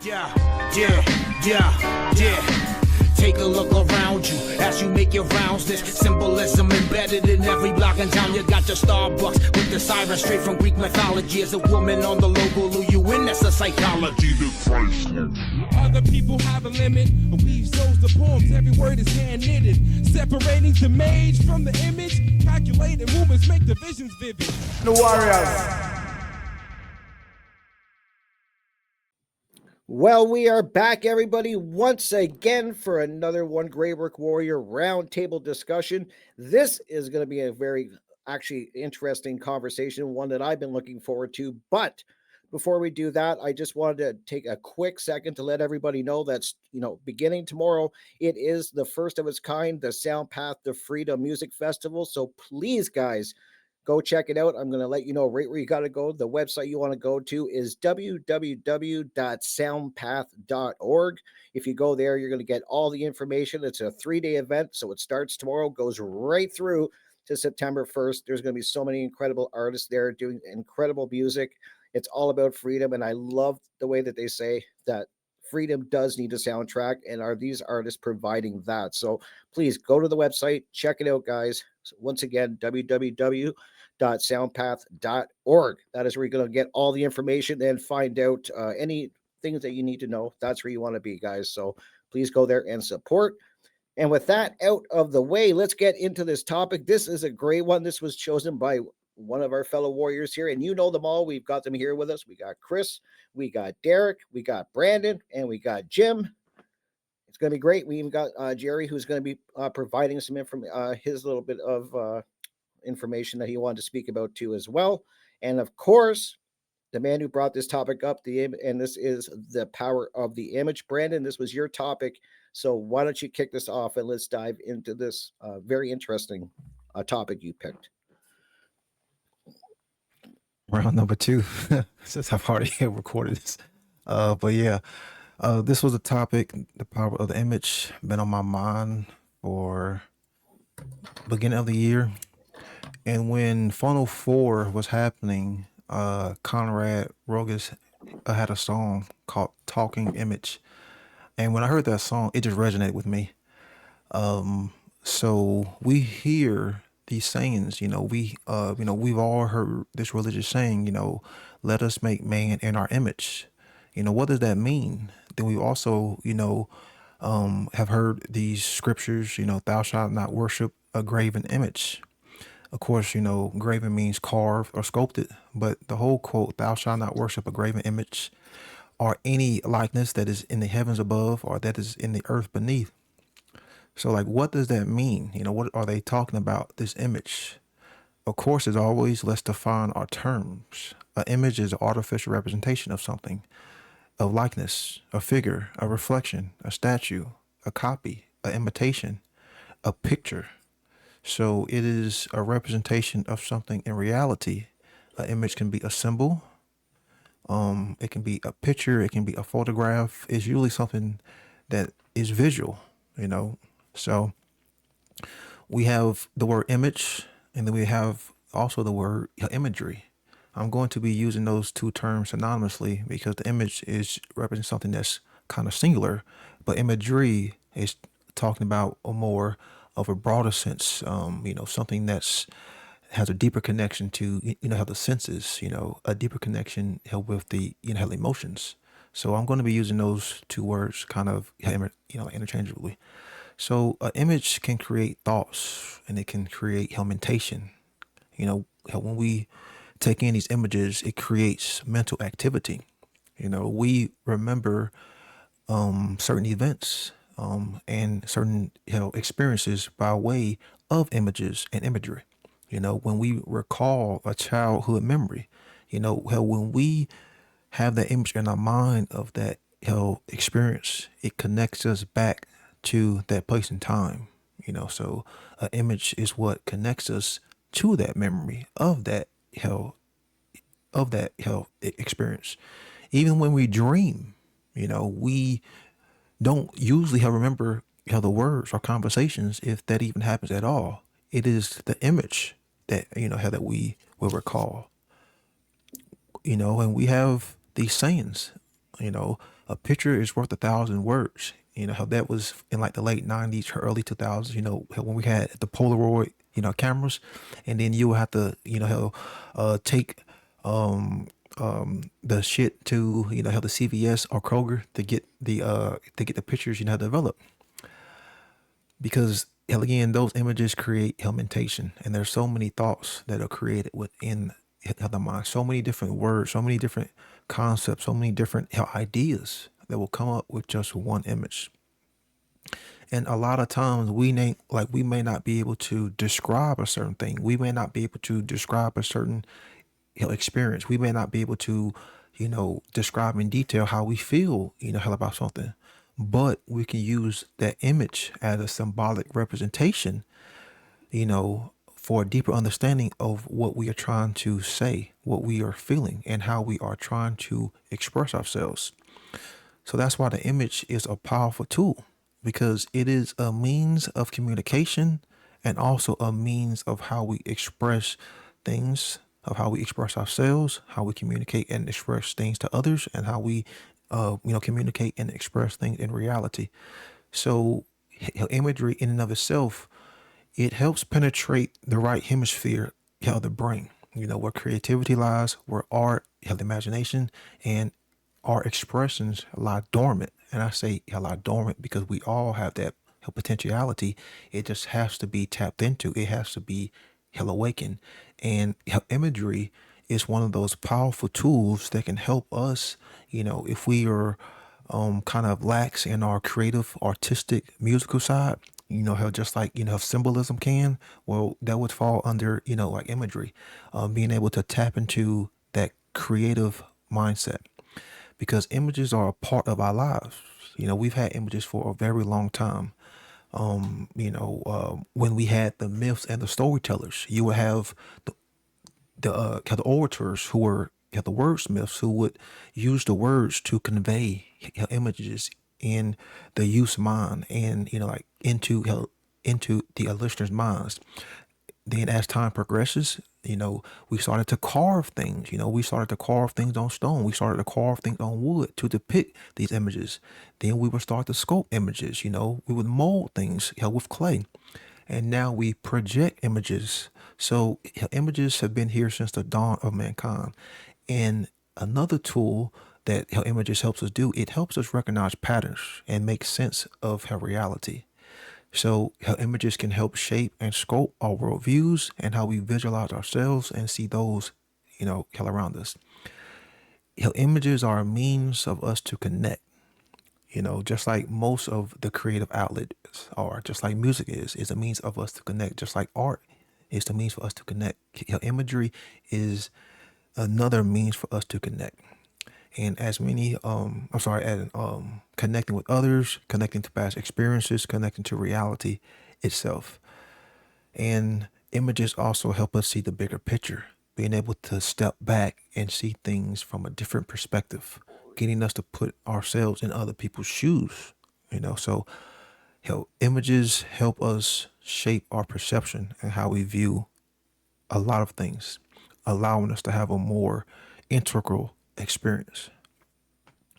Yeah. Take a look around you as you make your rounds. This symbolism embedded in every block in town. You got your Starbucks with the siren straight from Greek mythology. As a woman on the logo, lure you in, that's a psychology. The Christ. Other people have a limit. Weave shows the poems, every word is hand knitted. Separating the mage from the image. Calculated movements make the visions vivid. The Warriors. Well, we are back, everybody, once again for another One Grey Work Warrior roundtable discussion. This is going to be a very, actually, interesting conversation, one that I've been looking forward to. But before we do that, I just wanted to take a quick second to let everybody know that's, beginning tomorrow, it is the first of its kind, the Sound Path to Freedom Music Festival. So please, guys, go check it out. I'm going to let you know right where you got to go. The website you want to go to is www.soundpath.org. If you go there, you're going to get all the information. It's a 3-day event, so it starts tomorrow, goes right through to September 1st. There's going to be so many incredible artists there doing incredible music. It's all about freedom, and I love the way that they say that freedom does need a soundtrack, and are these artists providing that? So please go to the website, check it out, guys. So once again, www.soundpath.org. That is where you're going to get all the information and find out any things that you need to know. That's where you want to be, guys. So please go there and support. And with that out of the way, let's get into this topic. This is a great one. This was chosen by one of our fellow warriors here, and you know them all. We've got them here with us. We got Chris, we got Derek, we got Brandon, and we got Jim. It's going to be great. We even got Jerry, who's going to be providing some his little bit of information that he wanted to speak about too as well. And of course, the man who brought this topic up, and this is the power of the image. Brandon, this was your topic, so why don't you kick this off and let's dive into this very interesting topic you picked. Round number 2, since I've already recorded this. But yeah, this was a topic, the power of the image, been on my mind for beginning of the year. And when Funnel 4 was happening, Conrad Rogas had a song called Talking Image. And when I heard that song, it just resonated with me. So we hear these sayings, we've all heard this religious saying, let us make man in our image. What does that mean? Then we also, have heard these scriptures, thou shalt not worship a graven image. Of course, graven means carved or sculpted, but the whole quote, thou shalt not worship a graven image, or any likeness that is in the heavens above or that is in the earth beneath. So what does that mean? What are they talking about, this image? Of course, as always, let's define our terms. An image is an artificial representation of something, of likeness, a figure, a reflection, a statue, a copy, an imitation, a picture. So it is a representation of something in reality. An image can be a symbol. It can be a picture. It can be a photograph. It's usually something that is visual, So we have the word image, and then we have also the word imagery. I'm going to be using those two terms synonymously because the image is representing something that's kind of singular, but imagery is talking about a more of a broader sense, something that's has a deeper connection to, how the senses, a deeper connection with the, how the emotions. So I'm going to be using those two words kind of, interchangeably. So an image can create thoughts, and it can create mentation. When we take in these images, it creates mental activity. We remember certain events and certain experiences by way of images and imagery. When we recall a childhood memory, when we have that image in our mind of that experience, it connects us back to that place and time. So an image is what connects us to that memory of that experience. Even when we dream, we don't usually remember the words or conversations, if that even happens at all. It is the image that that we will recall. And we have these sayings, a picture is worth 1,000 words. You know how that was in like the late '90s, or early 2000s. You know when we had the Polaroid, cameras, and then you would have to, take the shit to, how the CVS or Kroger to get the pictures, developed, because hell again those images create helmentation, and there's so many thoughts that are created within the mind, so many different words, so many different concepts, so many different ideas that will come up with just one image. And a lot of times we may not be able to describe a certain thing, we may not be able to describe a certain experience, we may not be able to describe in detail how we feel, hell about something, but we can use that image as a symbolic representation, for a deeper understanding of what we are trying to say, what we are feeling, and how we are trying to express ourselves. So that's why the image is a powerful tool, because it is a means of communication and also a means of how we express things, of how we express ourselves, how we communicate and express things to others, and how we, communicate and express things in reality. So, imagery in and of itself, it helps penetrate the right hemisphere of the brain, where creativity lies, where art, the imagination, and our expressions lie dormant. And I say lie dormant because we all have that potentiality. It just has to be tapped into. It has to be awakened. And imagery is one of those powerful tools that can help us, if we are kind of lax in our creative, artistic, musical side. How just like symbolism can, well, that would fall under like imagery, being able to tap into that creative mindset, because images are a part of our lives. We've had images for a very long time. When we had the myths and the storytellers, you would have the orators who were the wordsmiths, who would use the words to convey images in the youth's mind, and like into the listeners' minds. Then as time progresses, we started to carve things. We started to carve things on stone. We started to carve things on wood to depict these images. Then we would start to sculpt images. We would mold things with clay. And now we project images. So images have been here since the dawn of mankind. And another tool that images helps us do, it helps us recognize patterns and make sense of her reality. So how images can help shape and sculpt our worldviews and how we visualize ourselves and see those, hell around us. How images are a means of us to connect, just like most of the creative outlets are, just like music is a means of us to connect, just like art is the means for us to connect. How imagery is another means for us to connect. And as many, I'm sorry, and connecting with others, connecting to past experiences, connecting to reality itself. And images also help us see the bigger picture, being able to step back and see things from a different perspective, getting us to put ourselves in other people's shoes. So images help us shape our perception and how we view a lot of things, allowing us to have a more integral experience.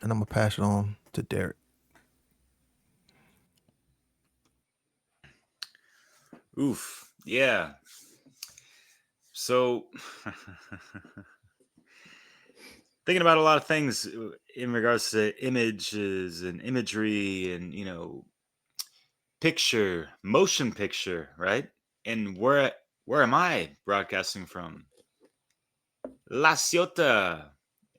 And I'm gonna pass it on to Derek. Oof. Yeah. So, thinking about a lot of things in regards to images and imagery and, picture, motion picture, right? And where am I broadcasting from? La Ciotat.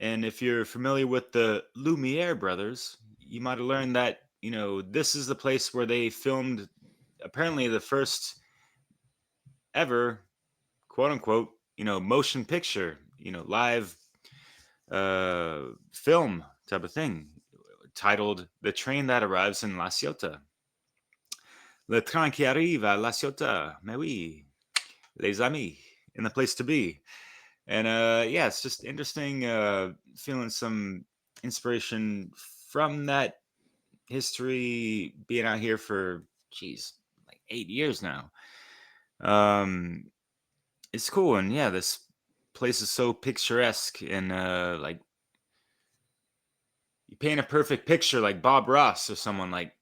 And if you're familiar with the Lumiere brothers, you might have learned that, this is the place where they filmed apparently the first ever, quote unquote, motion picture, live film type of thing, titled The Train That Arrives in La Ciotat. Le train qui arrive à La Ciotat. Mais oui, les amis, in the place to be. And yeah, it's just interesting feeling some inspiration from that history, being out here for, geez, like 8 years now. Um, it's cool. And yeah, this place is so picturesque and like you paint a perfect picture like Bob Ross or someone, like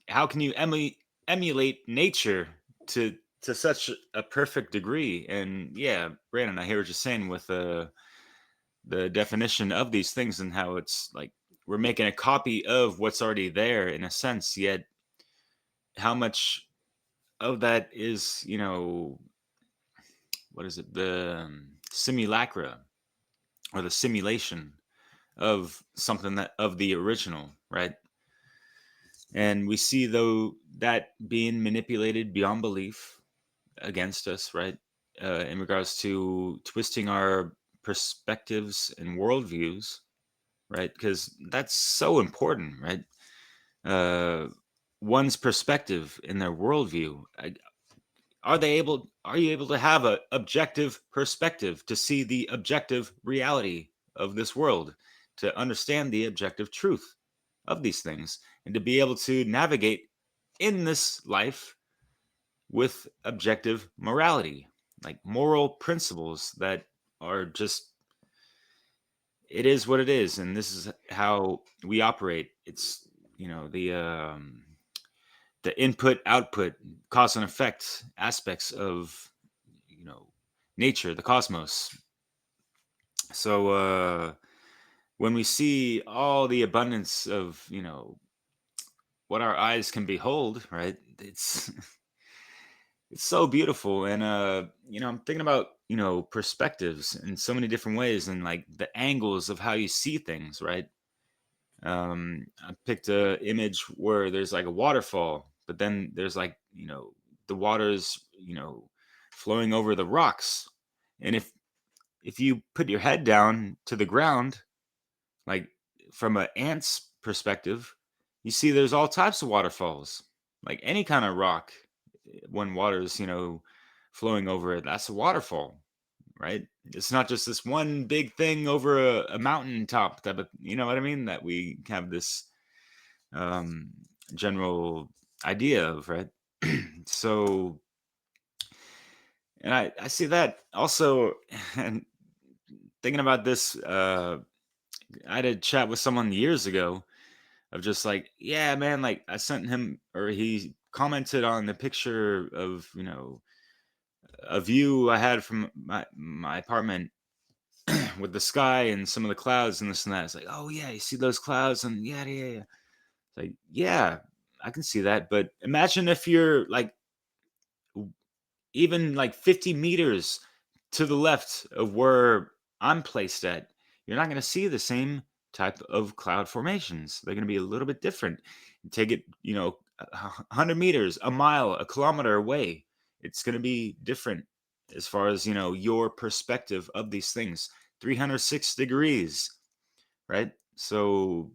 how can you emulate nature to such a perfect degree? And yeah, Brandon, I hear what you're saying with the definition of these things and how it's like we're making a copy of what's already there in a sense, yet how much of that is, what is it, the simulacra or the simulation of something that of the original, right? And we see though that being manipulated beyond belief against us, right? In regards to twisting our perspectives and worldviews, right? Because that's so important, right? Uh, one's perspective in their worldview. Are you able to have a objective perspective to see the objective reality of this world, to understand the objective truth of these things, and to be able to navigate in this life with objective morality, like moral principles that are just, it is what it is, and this is how we operate. It's, the input output cause and effect aspects of, you know nature, the cosmos. So when we see all the abundance of, what our eyes can behold, right, it's it's so beautiful. And I'm thinking about, perspectives in so many different ways, and like the angles of how you see things, right? I picked a image where there's like a waterfall, but then there's like, the water's, flowing over the rocks. And if you put your head down to the ground, like from an ant's perspective, you see there's all types of waterfalls, like any kind of rock. When water's, flowing over it, that's a waterfall, right? It's not just this one big thing over a mountaintop that, you know what I mean, that we have this um, general idea of, right? So, and I see that also, and thinking about this, I had a chat with someone years ago of just like, yeah, man, like I sent him, or he commented on the picture of, a view I had from my apartment with the sky and some of the clouds and this and that. It's like, oh yeah, you see those clouds and yeah, yeah, yeah. It's like, yeah, I can see that. But imagine if you're like even like 50 meters to the left of where I'm placed at, you're not going to see the same type of cloud formations. They're going to be a little bit different. Take it, 100 meters, a mile, a kilometer away. It's going to be different as far as, your perspective of these things. 306 degrees, right? So,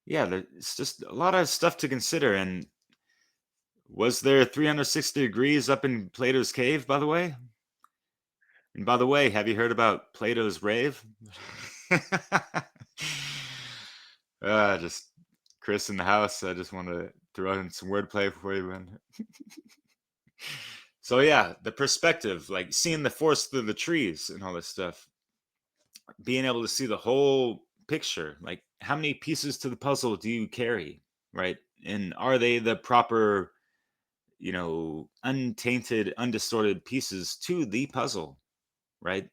yeah, it's just a lot of stuff to consider. And was there 360 degrees up in Plato's cave, by the way? And by the way, have you heard about Plato's rave? Just Chris in the house. I just want to throw in some wordplay before you went. So yeah, the perspective, like seeing the forest through the trees and all this stuff, being able to see the whole picture, like how many pieces to the puzzle do you carry, right? And are they the proper, untainted, undistorted pieces to the puzzle, right?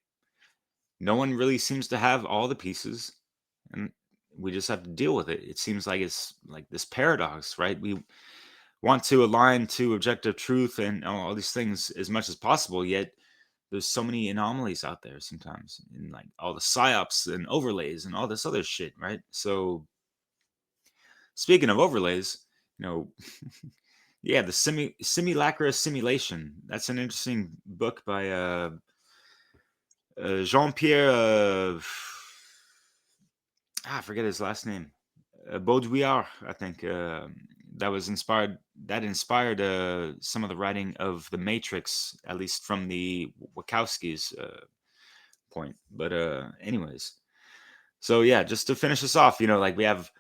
No one really seems to have all the pieces, and we just have to deal with it. It seems like it's like this paradox, right? We want to align to objective truth and all these things as much as possible, yet there's so many anomalies out there sometimes, and like all the psyops and overlays and all this other shit, right? So speaking of overlays, you know, yeah, the simulacra simulation. That's an interesting book by Jean-Pierre. I forget his last name. Baudrillard, I think. That was inspired. That inspired some of the writing of The Matrix, at least from the Wachowskis' point. But anyways, so yeah, just to finish this off, like we have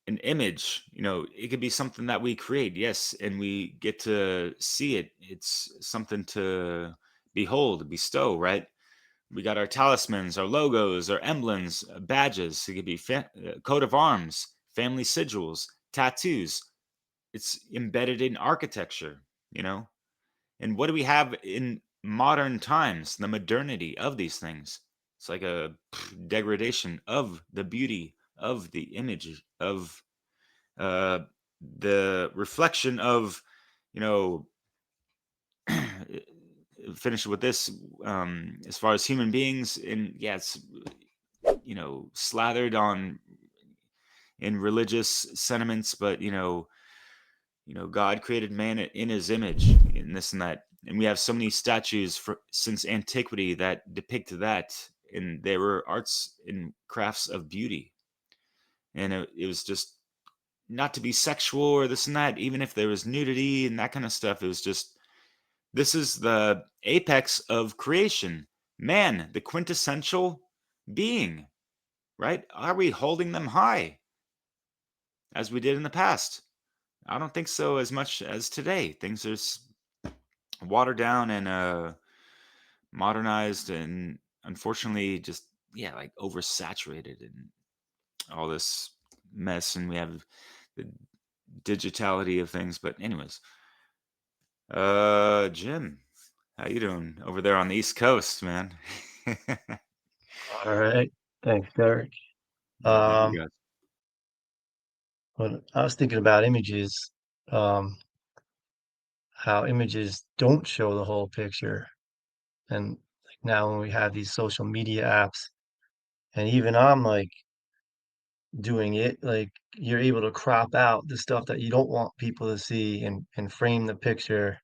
an image. It could be something that we create, yes, and we get to see it. It's something to behold, bestow, right? We got our talismans, our logos, our emblems, badges. It could be coat of arms, family sigils, tattoos. It's embedded in architecture, you know? And what do we have in modern times? The modernity of these things. It's like a degradation of the beauty of the image of uh, the reflection of, you know, finish with this as far as human beings. And yeah, it's, you know, slathered on in religious sentiments, but God created man in his image and this and that. And we have so many statues since antiquity that depict that. And they were arts and crafts of beauty. And it was just not to be sexual or this and that, even if there was nudity and that kind of stuff. It was just, this is the apex of creation. Man, the quintessential being, right? Are we holding them high as we did in the past? I don't think so as much as today. Things are watered down and modernized, and unfortunately, just like oversaturated and all this mess. And we have the digitality of things. But anyways, Jim, how you doing over there on the East Coast, man? All right. Thanks, Derek. Thank you guys. When I was thinking about images, how images don't show the whole picture. And like now when we have these social media apps, and even I'm like doing it, like you're able to crop out the stuff that you don't want people to see and frame the picture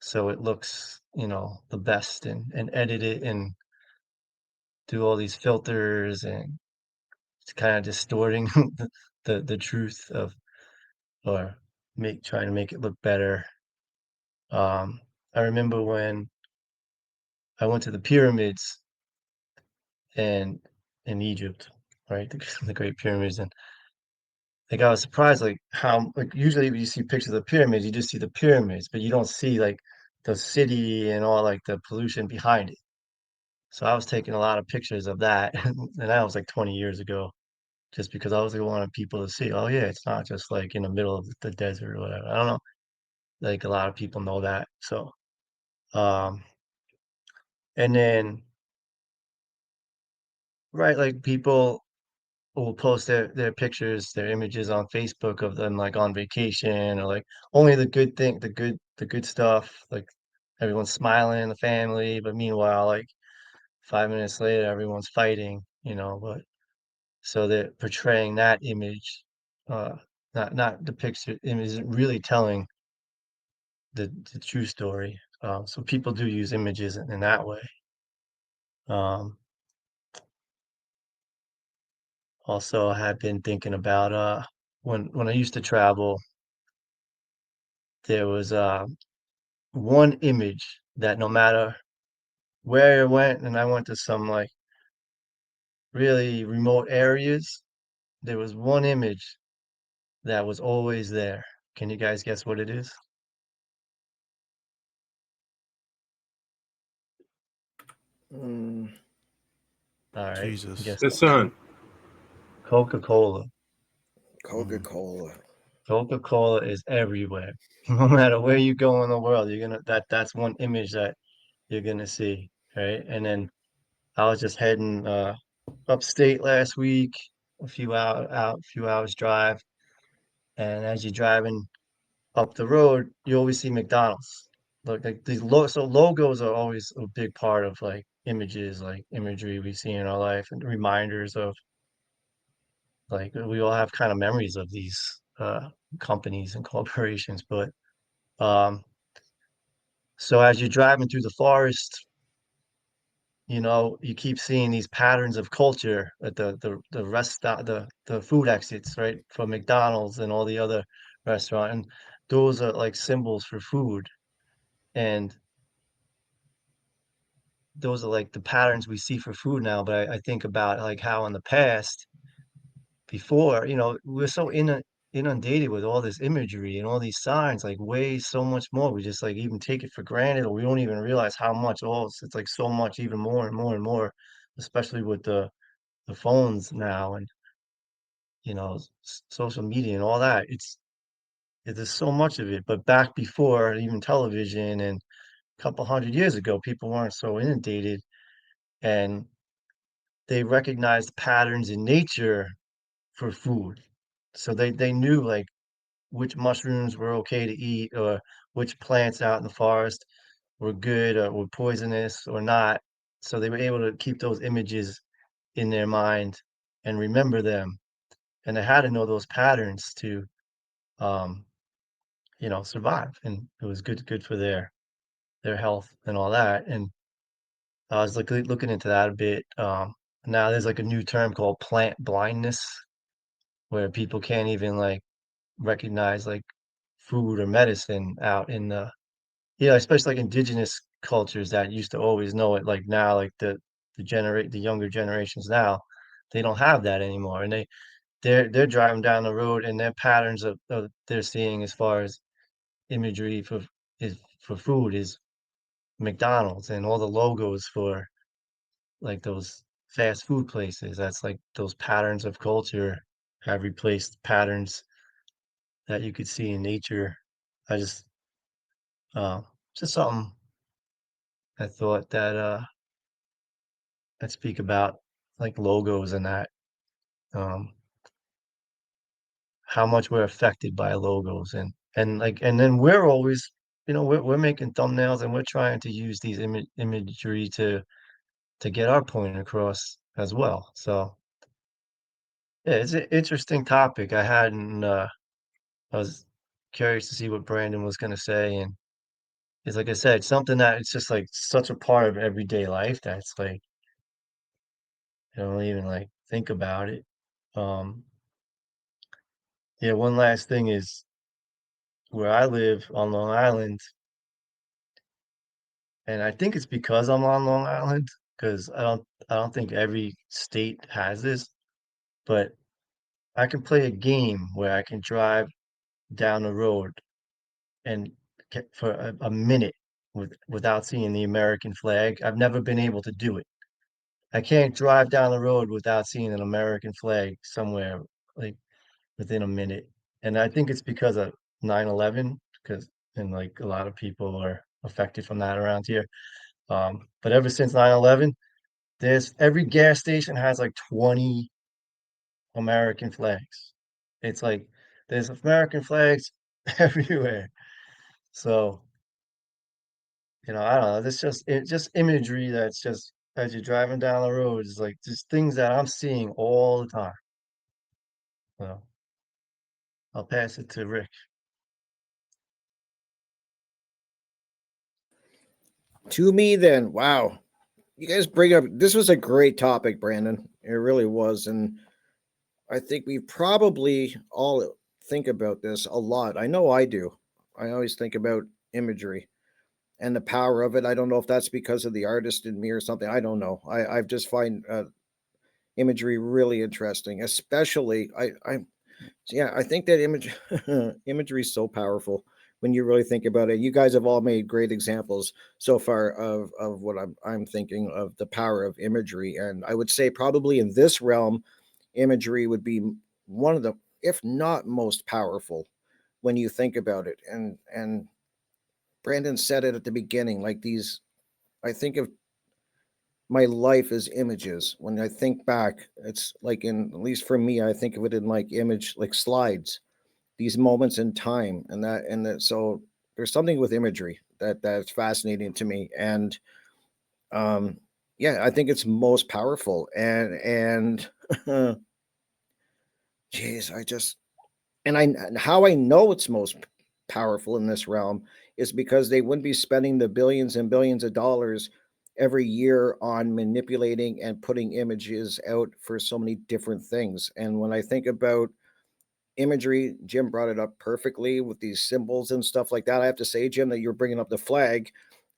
so it looks, the best and edit it and do all these filters and it's kind of distorting the truth of or trying to make it look better. I remember when I went to the pyramids and in Egypt, right? The Great Pyramids, and like I was surprised, like how like usually when you see pictures of the pyramids, you just see the pyramids, but you don't see like the city and all like the pollution behind it. So I was taking a lot of pictures of that, and that was like 20 years ago, just because I was like, wanting people to see, oh yeah, it's not just like in the middle of the desert or whatever. I don't know, like a lot of people know that. So, um, and then right, like people will post their pictures, their images on Facebook of them like on vacation or like only the good thing, the good stuff, like everyone's smiling, the family, but meanwhile, like 5 minutes later, everyone's fighting, but so they're portraying that image, uh, not the picture image isn't really telling the true story. So people do use images in that way. Um, Also, I have been thinking about when I used to travel, there was one image that no matter where I went, and I went to some like really remote areas, there was one image that was always there. Can you guys guess what it is? Mm, All right, Jesus. guess The sun. Coca-Cola. Coca Cola. Coca-Cola is everywhere. No matter where you go in the world, you're gonna that's one image that you're gonna see, right? And then I was just heading upstate last week, a few hours drive, and as you're driving up the road, you always see McDonald's. Look, like so logos are always a big part of like images, like imagery we see in our life, and reminders of like we all have kind of memories of these companies and corporations. But um, so as you're driving through the forest, you keep seeing these patterns of culture at the rest stop, the food exits, right, for McDonald's and all the other restaurant, and those are like symbols for food, and those are like the patterns we see for food now. But I think about like how in the past, before, we're so inundated with all this imagery and all these signs, like way so much more. We just like even take it for granted, or we don't even realize how much. Oh, it's like so much, even more and more and more, especially with the phones now and social media and all that. There's so much of it. But back before even television and a couple hundred years ago, people weren't so inundated and they recognized patterns in nature for food. So they knew like which mushrooms were okay to eat or which plants out in the forest were good or were poisonous or not. So they were able to keep those images in their mind and remember them. And they had to know those patterns to um, survive. And it was good for their health and all that. And I was looking into that a bit. Now there's like a new term called plant blindness, where people can't even like recognize like food or medicine out in the especially like indigenous cultures that used to always know it. Like now, like the younger generations now, they don't have that anymore, and they're driving down the road and their patterns of they're seeing as far as imagery for food is McDonald's and all the logos for like those fast food places. That's like those patterns of culture have replaced patterns that you could see in nature. I uh, just something I thought that I'd speak about, like logos and that, um, how much we're affected by logos and then we're always, we're making thumbnails and we're trying to use these imagery to get our point across as well. So yeah, it's an interesting topic. I was curious to see what Brandon was going to say, and it's like I said, something that it's just like such a part of everyday life that's like you don't even like think about it. Um, yeah, one last thing is where I live on Long Island, and I think it's because I'm on Long Island, because I don't think every state has this, but I can play a game where I can drive down the road and get for a minute without seeing the American flag. I've never been able to do it. I can't drive down the road without seeing an American flag somewhere like within a minute. And I think it's because of 9/11, because and like a lot of people are affected from that around here. But ever since 9/11, there's every gas station has like 20 American flags. It's like there's American flags everywhere. So, I don't know. It's just imagery that's just as you're driving down the road, it's like just things that I'm seeing all the time. So I'll pass it to Rick. To me, then, wow, you guys bring up this was a great topic, Brandon. It really was, and I think we probably all think about this a lot. I know I do. I always think about imagery and the power of it. I don't know if that's because of the artist in me or something. I don't know. I just find imagery really interesting, especially yeah, I think that imagery is so powerful when you really think about it. You guys have all made great examples so far of what I'm thinking of the power of imagery, and I would say probably in this realm, imagery would be one of the, if not most powerful, when you think about it. And Brandon said it at the beginning, like these. I think of my life as images. When I think back, it's like in at least for me, I think of it in like image like slides, these moments in time, and that so there's something with imagery that's fascinating to me. And um yeah, I think it's most powerful. And geez, I just and how I know it's most powerful in this realm is because they wouldn't be spending the billions and billions of dollars every year on manipulating and putting images out for so many different things. And when I think about imagery, Jim brought it up perfectly with these symbols and stuff like that. I have to say, Jim, that you're bringing up the flag,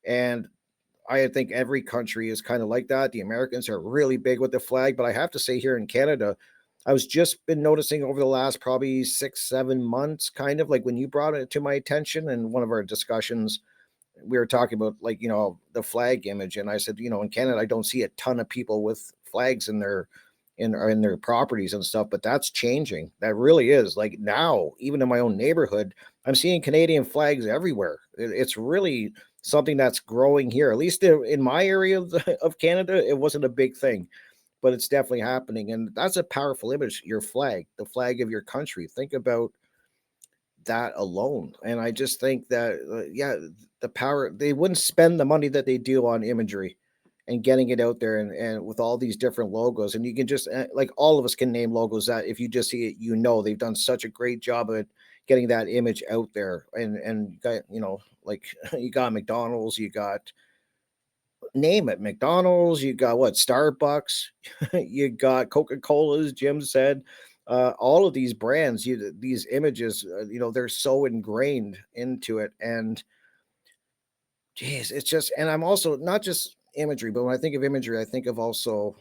and I think every country is kind of like that. The Americans are really big with the flag, but I have to say, here in Canada, I was just been noticing over the last probably 6, 7 months, kind of like when you brought it to my attention in one of our discussions, we were talking about like, the flag image. And I said, in Canada, I don't see a ton of people with flags in their properties and stuff, but that's changing. That really is. Like now, even in my own neighborhood, I'm seeing Canadian flags everywhere. It's really something that's growing here. At least in my area of Canada, it wasn't a big thing, but it's definitely happening. And that's a powerful image. Your flag, the flag of your country. Think about that alone. And I just think that, yeah, the power, they wouldn't spend the money that they do on imagery and getting it out there, and with all these different logos. And you can just, like, all of us can name logos that if you just see it, they've done such a great job of getting that image out there. And you got, like, you got McDonald's, you got, name it, McDonald's, you got what, Starbucks, you got Coca-Cola, as Jim said. All of these brands, these images, they're so ingrained into it. And geez, it's just, and I'm also not just imagery, but when I think of imagery, I think of also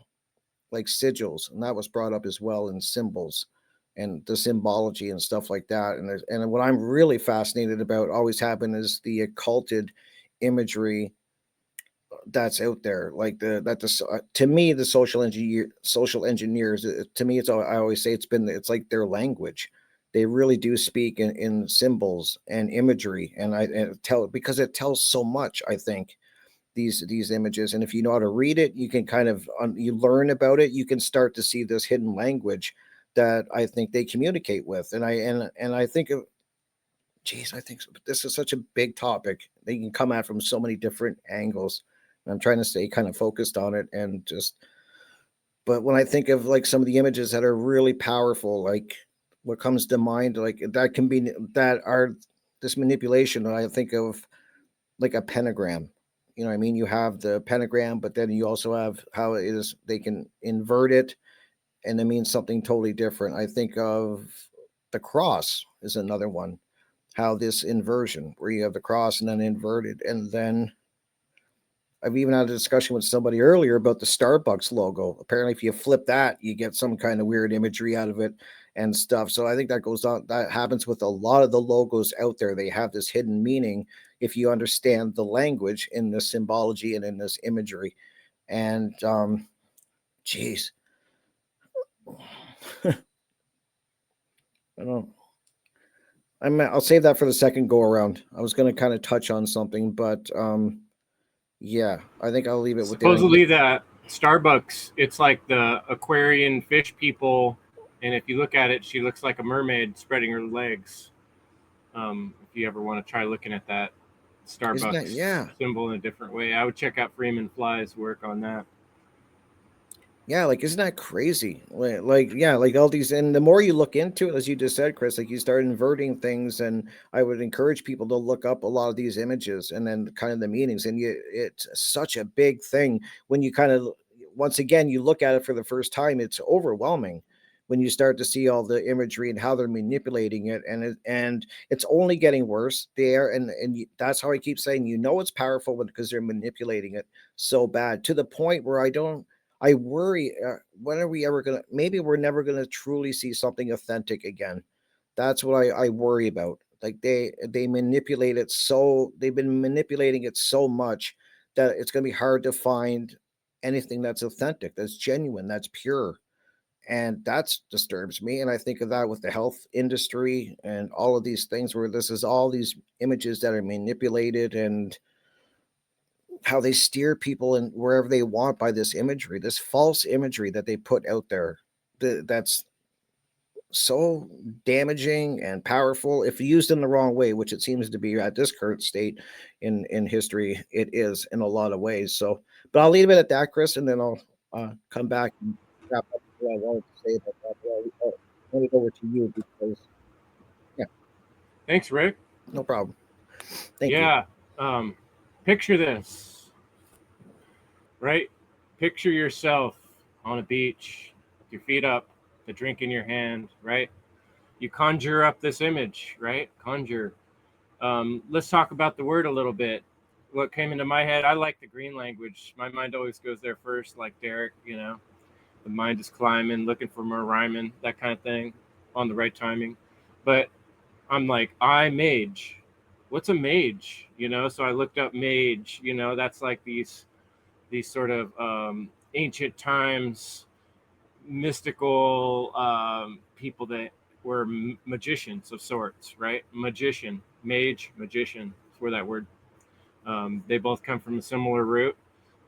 like sigils, and that was brought up as well, in symbols and the symbology and stuff like that. And what I'm really fascinated about, always happened, is the occulted imagery that's out there, like to me, the social engineers, to me, I always say it's like their language. They really do speak in symbols and imagery, and because it tells so much, I think, these images. And if you know how to read it, you can kind of, you learn about it, you can start to see this hidden language that I think they communicate with. And I think of, geez, I think this is such a big topic that you can come at from so many different angles. And I'm trying to stay kind of focused on it, and just, but when I think of like some of the images that are really powerful, like what comes to mind, like that can be, that are this manipulation, I think of like a pentagram. You know what I mean? You have the pentagram, but then you also have how it is, they can invert it and it means something totally different. I think of the cross is another one. How this inversion, where you have the cross and then inverted. And then I've even had a discussion with somebody earlier about the Starbucks logo. Apparently, if you flip that, you get some kind of weird imagery out of it and stuff. So I think that goes on. That happens with a lot of the logos out there. They have this hidden meaning if you understand the language in the symbology and in this imagery. And geez, I don't. I'll save that for the second go around. I was going to kind of touch on something, but yeah, I think I'll leave it with supposedly that Starbucks, it's like the Aquarian fish people, and if you look at it, she looks like a mermaid spreading her legs. If you ever want to try looking at that Starbucks symbol in a different way, I would check out Freeman Fly's work on that. Yeah, like, isn't that crazy? Like, yeah, like all these, and the more you look into it, as you just said, Chris, like you start inverting things, and I would encourage people to look up a lot of these images and then kind of the meanings. And it's such a big thing when you kind of, once again, you look at it for the first time, it's overwhelming when you start to see all the imagery and how they're manipulating it, and it's only getting worse there. And that's how I keep saying, it's powerful because they're manipulating it so bad, to the point where I worry, when are we ever going to, maybe we're never going to truly see something authentic again. That's what I worry about. Like they manipulate it they've been manipulating it so much that it's going to be hard to find anything that's authentic, that's genuine, that's pure. And that disturbs me. And I think of that with the health industry and all of these things, where this is all these images that are manipulated, and how they steer people in wherever they want by this imagery, this false imagery that they put out there. That's so damaging and powerful if used in the wrong way, which it seems to be at this current state in history. It is in a lot of ways. So, but I'll leave it at that, Chris, and then I'll come back and wrap up what I wanted to say about that. I'll hand it over to you because, yeah. Thanks, Rick. No problem. Thank you. Yeah. Picture this, right? Picture yourself on a beach with your feet up, the drink in your hand, right? You conjure up this image, right? Conjure. Let's talk about the word a little bit. What came into my head, I like the green language. My mind always goes there first, like Derek, the The mind is climbing, looking for more rhyming, that kind of thing, on the right timing. But I'm like, I mage. What's a mage? So I looked up mage. That's like these sort of ancient times mystical people that were magicians of sorts, right? Magician, mage, magician. That's where that word. They both come from a similar root.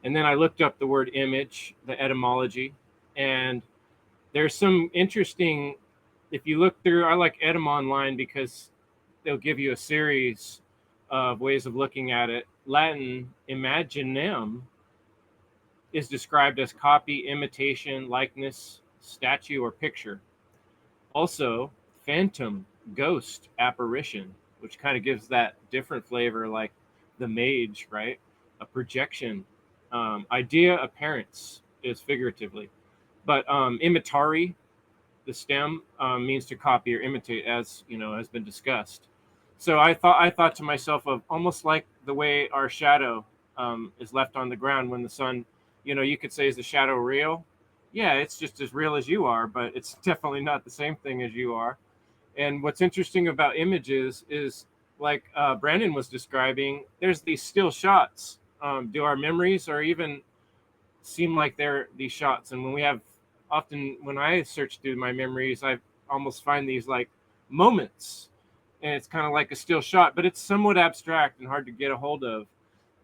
And then I looked up the word image, the etymology, and there's some interesting. If you look through, I like Edym Online because they'll give you a series of ways of looking at it. Latin imaginem is described as copy, imitation, likeness, statue, or picture. Also, phantom, ghost, apparition, which kind of gives that different flavor, like the mage, right? A projection. Idea, appearance is figuratively. But imitari, the stem, means to copy or imitate, as has been discussed. So I thought to myself of almost like the way our shadow is left on the ground when the sun, you could say, is the shadow real? Yeah, it's just as real as you are, but it's definitely not the same thing as you are. And what's interesting about images is, like Brandon was describing, there's these still shots. Do our memories or even seem like they're these shots? And often when I search through my memories, I almost find these like moments, and it's kind of like a still shot, but it's somewhat abstract and hard to get a hold of.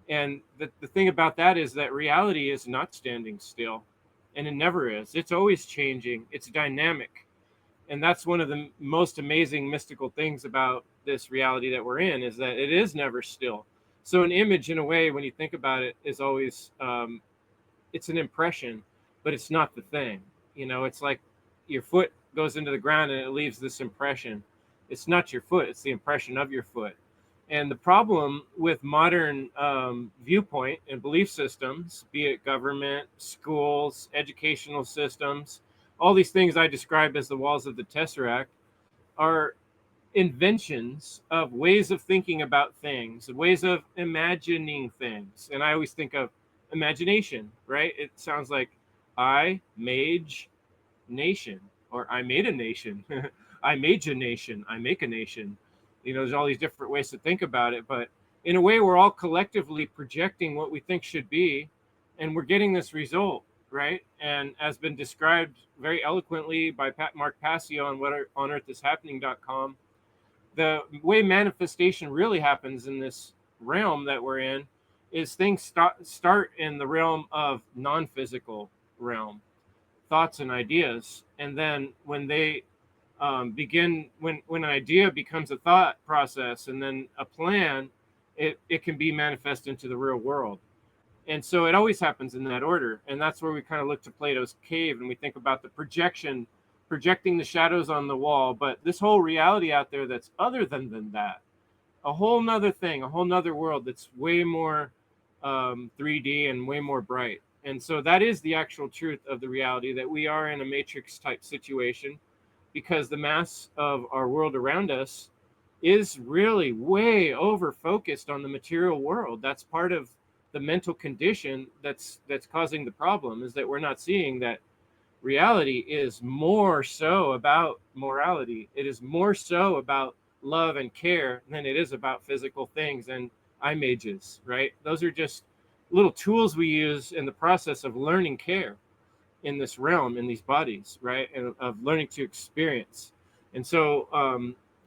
And the thing about that is that reality is not standing still, and it never is. It's always changing. It's dynamic. And that's one of the most amazing mystical things about this reality that we're in, is that it is never still. So an image, in a way, when you think about it, is always it's an impression, but it's not the thing. It's like your foot goes into the ground and it leaves this impression. It's not your foot, it's the impression of your foot. And the problem with modern viewpoint and belief systems, be it government, schools, educational systems, all these things I describe as the walls of the Tesseract, are inventions of ways of thinking about things, ways of imagining things. And I always think of imagination, right? It sounds like I mage nation, or I made a nation. I made a nation. I make a nation. There's all these different ways to think about it, but in a way, we're all collectively projecting what we think should be, and we're getting this result, right? And as been described very eloquently by Mark Passio on whatonearthishappening.com, the way manifestation really happens in this realm that we're in is things start in the realm of non-physical realm, thoughts and ideas, and then when they begin, when an idea becomes a thought process and then a plan, it can be manifest into the real world. And so it always happens in that order. And that's where we kind of look to Plato's cave and we think about the projecting the shadows on the wall. But this whole reality out there that's other than that, a whole nother thing, a whole nother world that's way more 3D and way more bright. And so that is the actual truth of the reality, that we are in a matrix type situation, because the mass of our world around us is really way over focused on the material world. That's part of the mental condition that's causing the problem, is that we're not seeing that reality is more so about morality. It is more so about love and care than it is about physical things and images, right? Those are just little tools we use in the process of learning care in this realm, in these bodies, right? And of learning to experience. And so,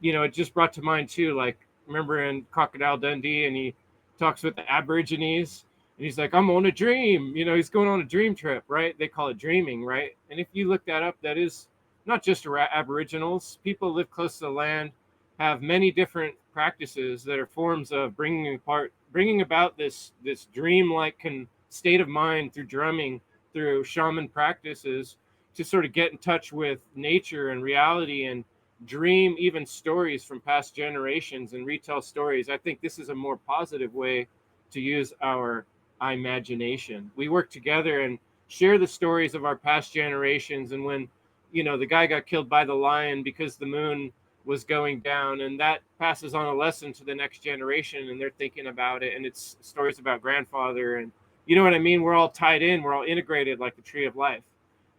it just brought to mind too, like, remember in Crocodile Dundee, and he talks with the Aborigines, and he's like, I'm on a dream, he's going on a dream trip, right? They call it dreaming, right? And if you look that up, that is not just Aboriginals. People who live close to the land have many different practices that are forms of bringing about this dream-like state of mind through drumming, through shaman practices, to sort of get in touch with nature and reality and dream even stories from past generations and retell stories. I think this is a more positive way to use our imagination. We work together and share the stories of our past generations. And when, the guy got killed by the lion because the moon was going down, and that passes on a lesson to the next generation, and they're thinking about it, and it's stories about grandfather, and you know what I mean? We're all tied in, we're all integrated like the tree of life.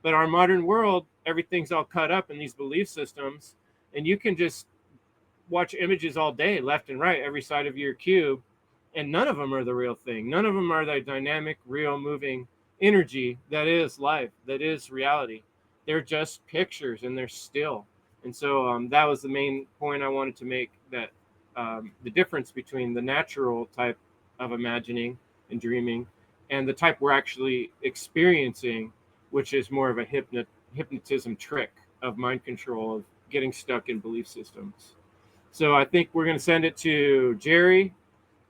But our modern world, everything's all cut up in these belief systems, and you can just watch images all day, left and right, every side of your cube, and none of them are the real thing. None of them are the dynamic, real, moving energy that is life, that is reality. They're just pictures, and they're still. And so that was the main point I wanted to make, that the difference between the natural type of imagining and dreaming and the type we're actually experiencing, which is more of a hypnotism trick of mind control, of getting stuck in belief systems. So I think we're going to send it to Jerry,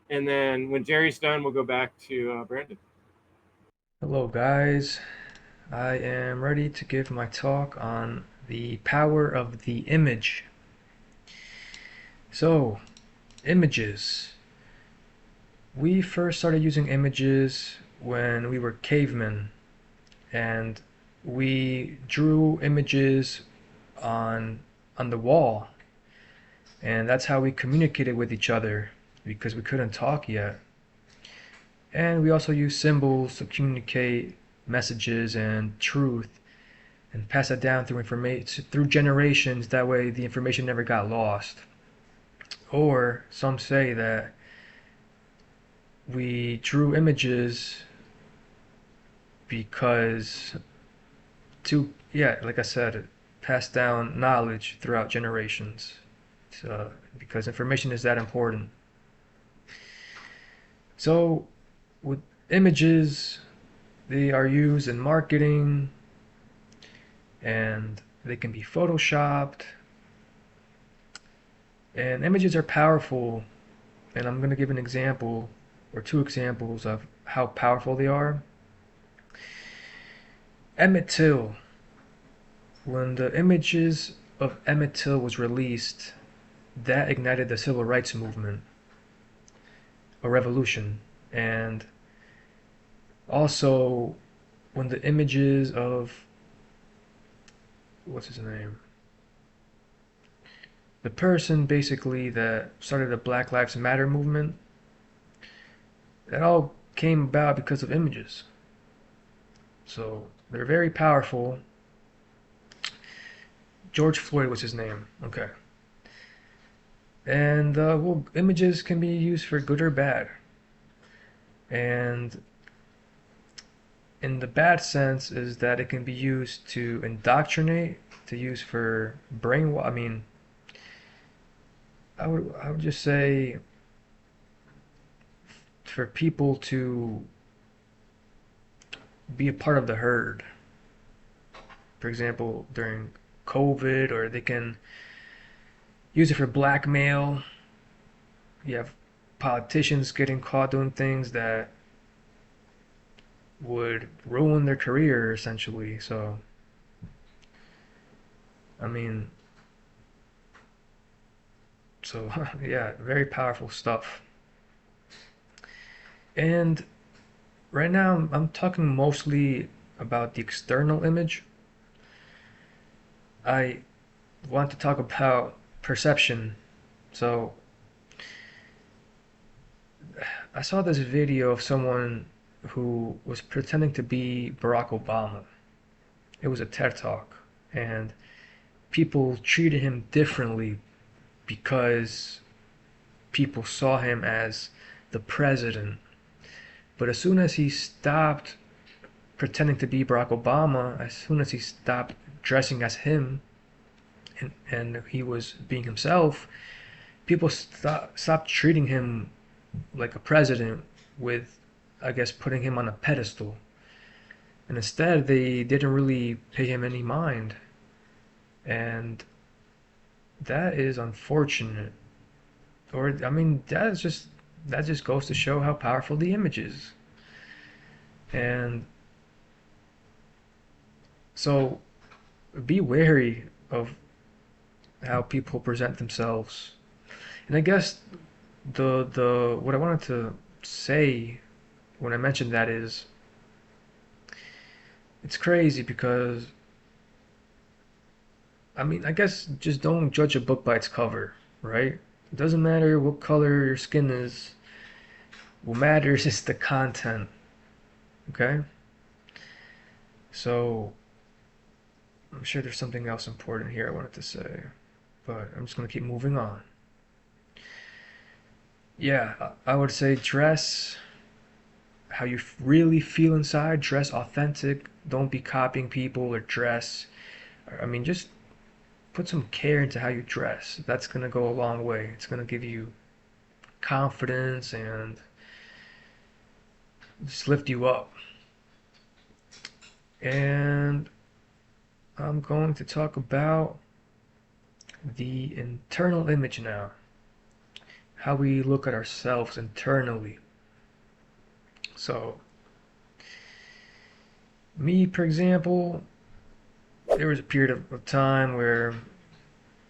and then when Jerry's done, we'll go back to Brandon. Hello, guys. I am ready to give my talk on the power of the image. So, images. We first started using images when we were cavemen, and we drew images on the wall, and that's how we communicated with each other, because we couldn't talk yet. And we also use symbols to communicate messages and truth, and pass it down through information, through generations. That way the information never got lost. Or some say that we drew images because like I said, pass down knowledge throughout generations. Because information is that important. So with images, they are used in marketing, and they can be photoshopped, and images are powerful. And I'm going to give an example or two examples of how powerful they are. Emmett Till. When the images of Emmett Till was released, that ignited the civil rights movement, a revolution. And also when the images of, what's his name, the person basically that started the Black Lives Matter movement, that all came about because of images. So they're very powerful. George Floyd was his name. Okay. And well, images can be used for good or bad. And in the bad sense is that it can be used to indoctrinate, to use for brainwash. I mean, I would just say for people to be a part of the herd. For example, during COVID, or they can use it for blackmail. You have politicians getting caught doing things that would ruin their career, essentially. So, I mean, so yeah, very powerful stuff. And right now I'm talking mostly about the external image. I want to talk about perception. So I saw this video of someone who was pretending to be Barack Obama. It was a TED Talk, and people treated him differently because people saw him as the president. But as soon as he stopped pretending to be Barack Obama, as soon as he stopped dressing as him, and he was being himself, people stopped treating him like a president, with, I guess, putting him on a pedestal. And instead, they didn't really pay him any mind. And that is unfortunate. Or, I mean, that just goes to show how powerful the image is. And so be wary of how people present themselves. And I guess the what I wanted to say when I mentioned that is, it's crazy because, I mean, I guess just don't judge a book by its cover, right? It doesn't matter what color your skin is. What matters is the content. Okay? So I'm sure there's something else important here I wanted to say, but I'm just going to keep moving on. Yeah, I would say dress how you really feel inside, dress authentic. Don't be copying people or dress. I mean, just put some care into how you dress. That's going to go a long way. It's going to give you confidence and just lift you up. And I'm going to talk about the internal image now. How we look at ourselves internally. So, me, for example, there was a period of time where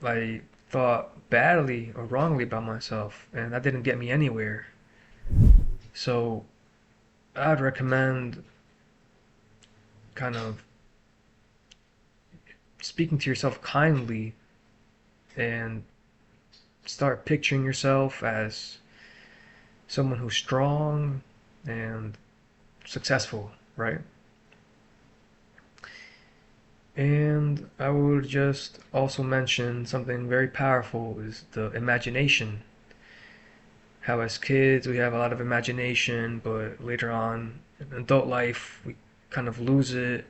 I thought badly or wrongly about myself, and that didn't get me anywhere. So, I'd recommend kind of speaking to yourself kindly and start picturing yourself as someone who's strong and successful, right? And I would just also mention something very powerful is the imagination. How as kids we have a lot of imagination, but later on in adult life we kind of lose it,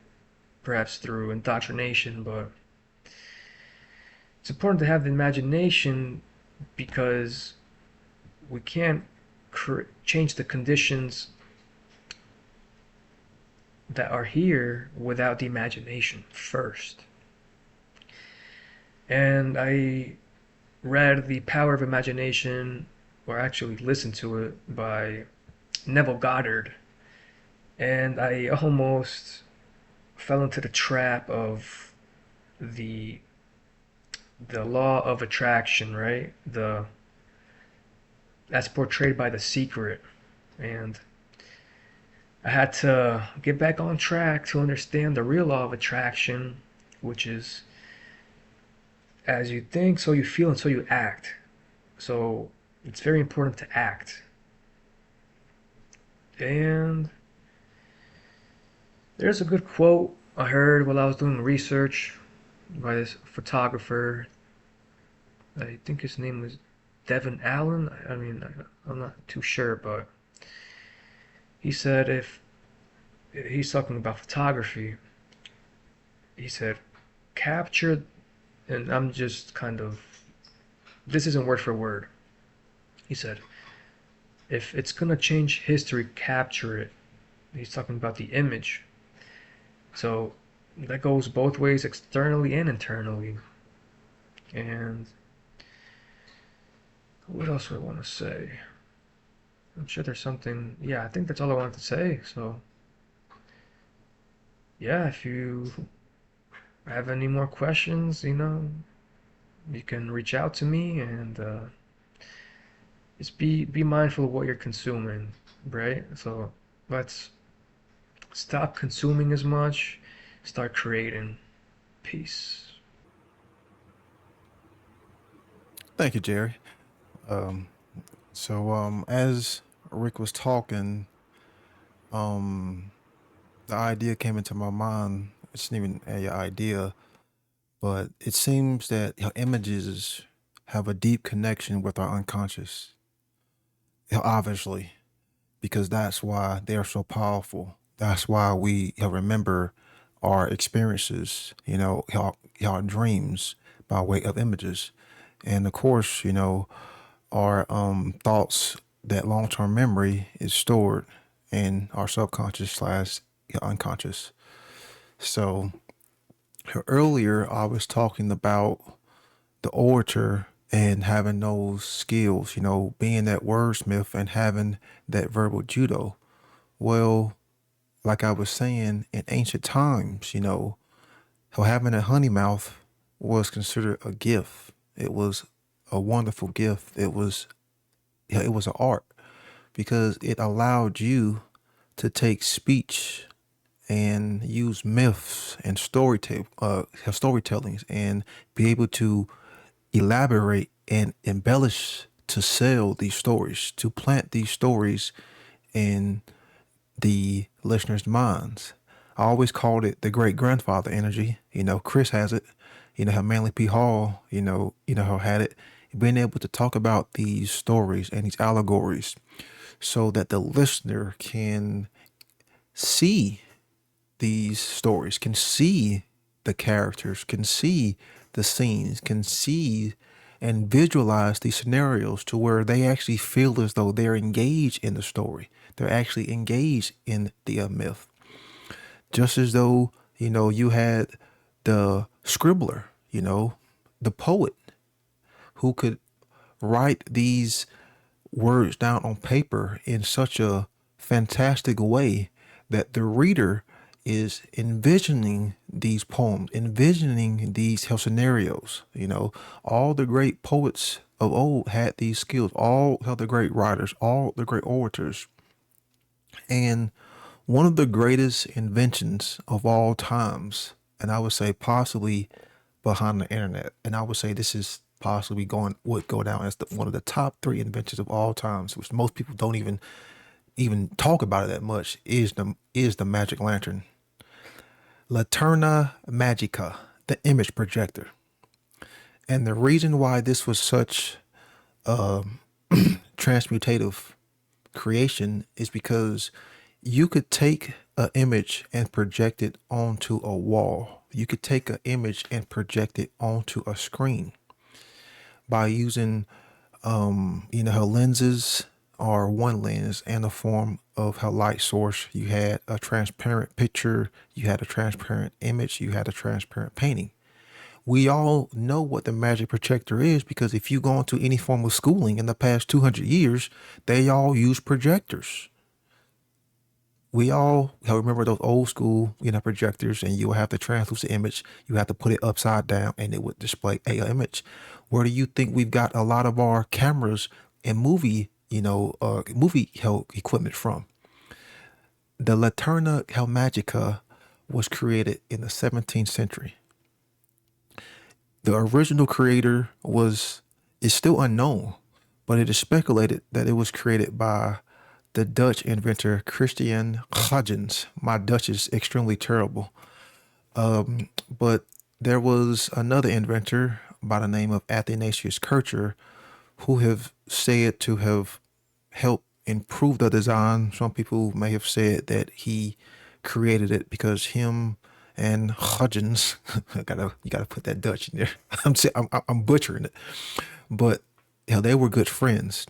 perhaps through indoctrination, but it's important to have the imagination because we can't change the conditions that are here without the imagination first. And I read The Power of Imagination, or actually listened to it, by Neville Goddard, and I almost fell into the trap of the law of attraction, right? That's portrayed by The Secret, and I had to get back on track to understand the real law of attraction, which is as you think, so you feel, and so you act. So it's very important to act. And there's a good quote I heard while I was doing research by this photographer. I think his name was Devin Allen. I mean, I'm not too sure, but he said if he's talking about photography, he said, capture, and I'm just kind of, this isn't word for word. He said, if it's going to change history, capture it. He's talking about the image. So that goes both ways, externally and internally. And what else do I want to say? I'm sure there's something. Yeah, I think that's all I wanted to say. So, yeah, if you have any more questions, you can reach out to me and just be mindful of what you're consuming, right? So let's stop consuming as much, start creating. Peace. Thank you, Jerry. Um, as Rick was talking, um, the idea came into my mind. It's not even an idea, but it seems that images have a deep connection with our unconscious. Obviously, because that's why they're so powerful. That's why we remember our experiences, our dreams by way of images. And of course, our thoughts, that long term memory is stored in our subconscious slash unconscious. So earlier, I was talking about the orator and having those skills, being that wordsmith and having that verbal judo. Well, like I was saying, in ancient times, how having a honey mouth was considered a gift. It was a wonderful gift. It was an art because it allowed you to take speech and use myths and storytellings and be able to elaborate and embellish to sell these stories, to plant these stories in the listeners' minds. I always called it the great grandfather energy. Chris has it. How Manly P. Hall, how had it. Being able to talk about these stories and these allegories so that the listener can see these stories, can see the characters, can see the scenes, can see and visualize these scenarios to where they actually feel as though they're engaged in the story. They're actually engaged in the myth. Just as though, you had the scribbler, the poet who could write these words down on paper in such a fantastic way that the reader is envisioning these poems, envisioning these hell scenarios. All the great poets of old had these skills, all the great writers, all the great orators. And one of the greatest inventions of all times, and I would say possibly behind the internet, and I would say this is possibly would go down as one of the top 3 inventions of all times, which most people don't even talk about it that much, is the magic lantern. Laterna Magica, the image projector. And the reason why this was such a transmutative creation is because you could take an image and project it onto a wall. You could take an image and project it onto a screen by using, her lenses are one lens and a form of her light source. You had a transparent picture, you had a transparent image, you had a transparent painting. We all know what the magic projector is because if you go into any form of schooling in the past 200 years, they all use projectors. We all remember those old school, projectors, and you will have the translucent image. You have to put it upside down and it would display a image. Where do you think we've got a lot of our cameras and movie equipment from? The Laterna Magica was created in the 17th century. The original creator is still unknown, but it is speculated that it was created by the Dutch inventor Christian Huygens. My Dutch is extremely terrible. But there was another inventor by the name of Athanasius Kircher who have said to have helped improve the design. Some people may have said that he created it because him and Huygens, you gotta put that Dutch in there. I'm butchering it, but they were good friends.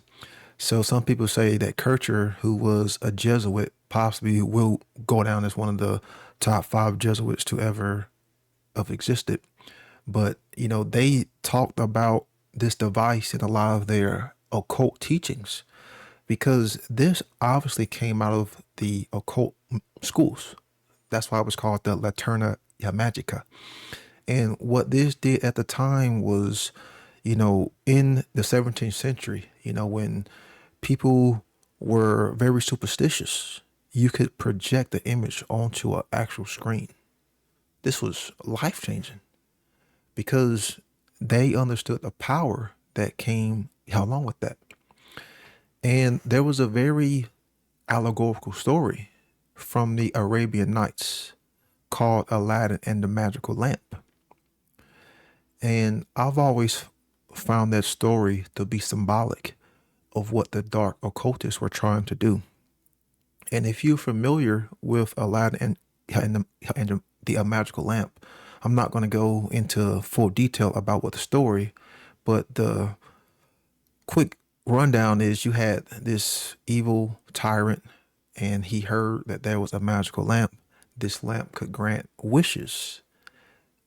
So some people say that Kircher, who was a Jesuit, possibly will go down as one of the top 5 Jesuits to ever have existed. But, they talked about this device in a lot of their occult teachings because this obviously came out of the occult schools. That's why it was called the Laterna Magica. And what this did at the time was, in the 17th century, when people were very superstitious, you could project the image onto an actual screen. This was life-changing because they understood the power that came along with that. And there was a very allegorical story from the Arabian Nights called Aladdin and the Magical Lamp. And I've always found that story to be symbolic of what the dark occultists were trying to do. And if you're familiar with Aladdin and the magical lamp, I'm not going to go into full detail about what the story, but the quick rundown is you had this evil tyrant and he heard that there was a magical lamp. This lamp could grant wishes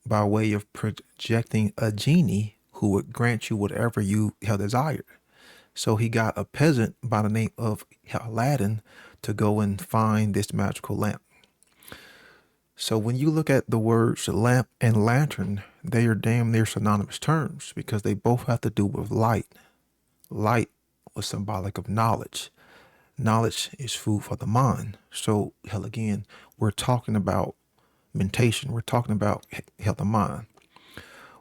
by way of projecting a genie who would grant you whatever you had desired. So he got a peasant by the name of Aladdin to go and find this magical lamp. So when you look at the words lamp and lantern, they are damn near synonymous terms because they both have to do with light. Light was symbolic of knowledge. Knowledge is food for the mind. So again, we're talking about mentation. We're talking about the mind.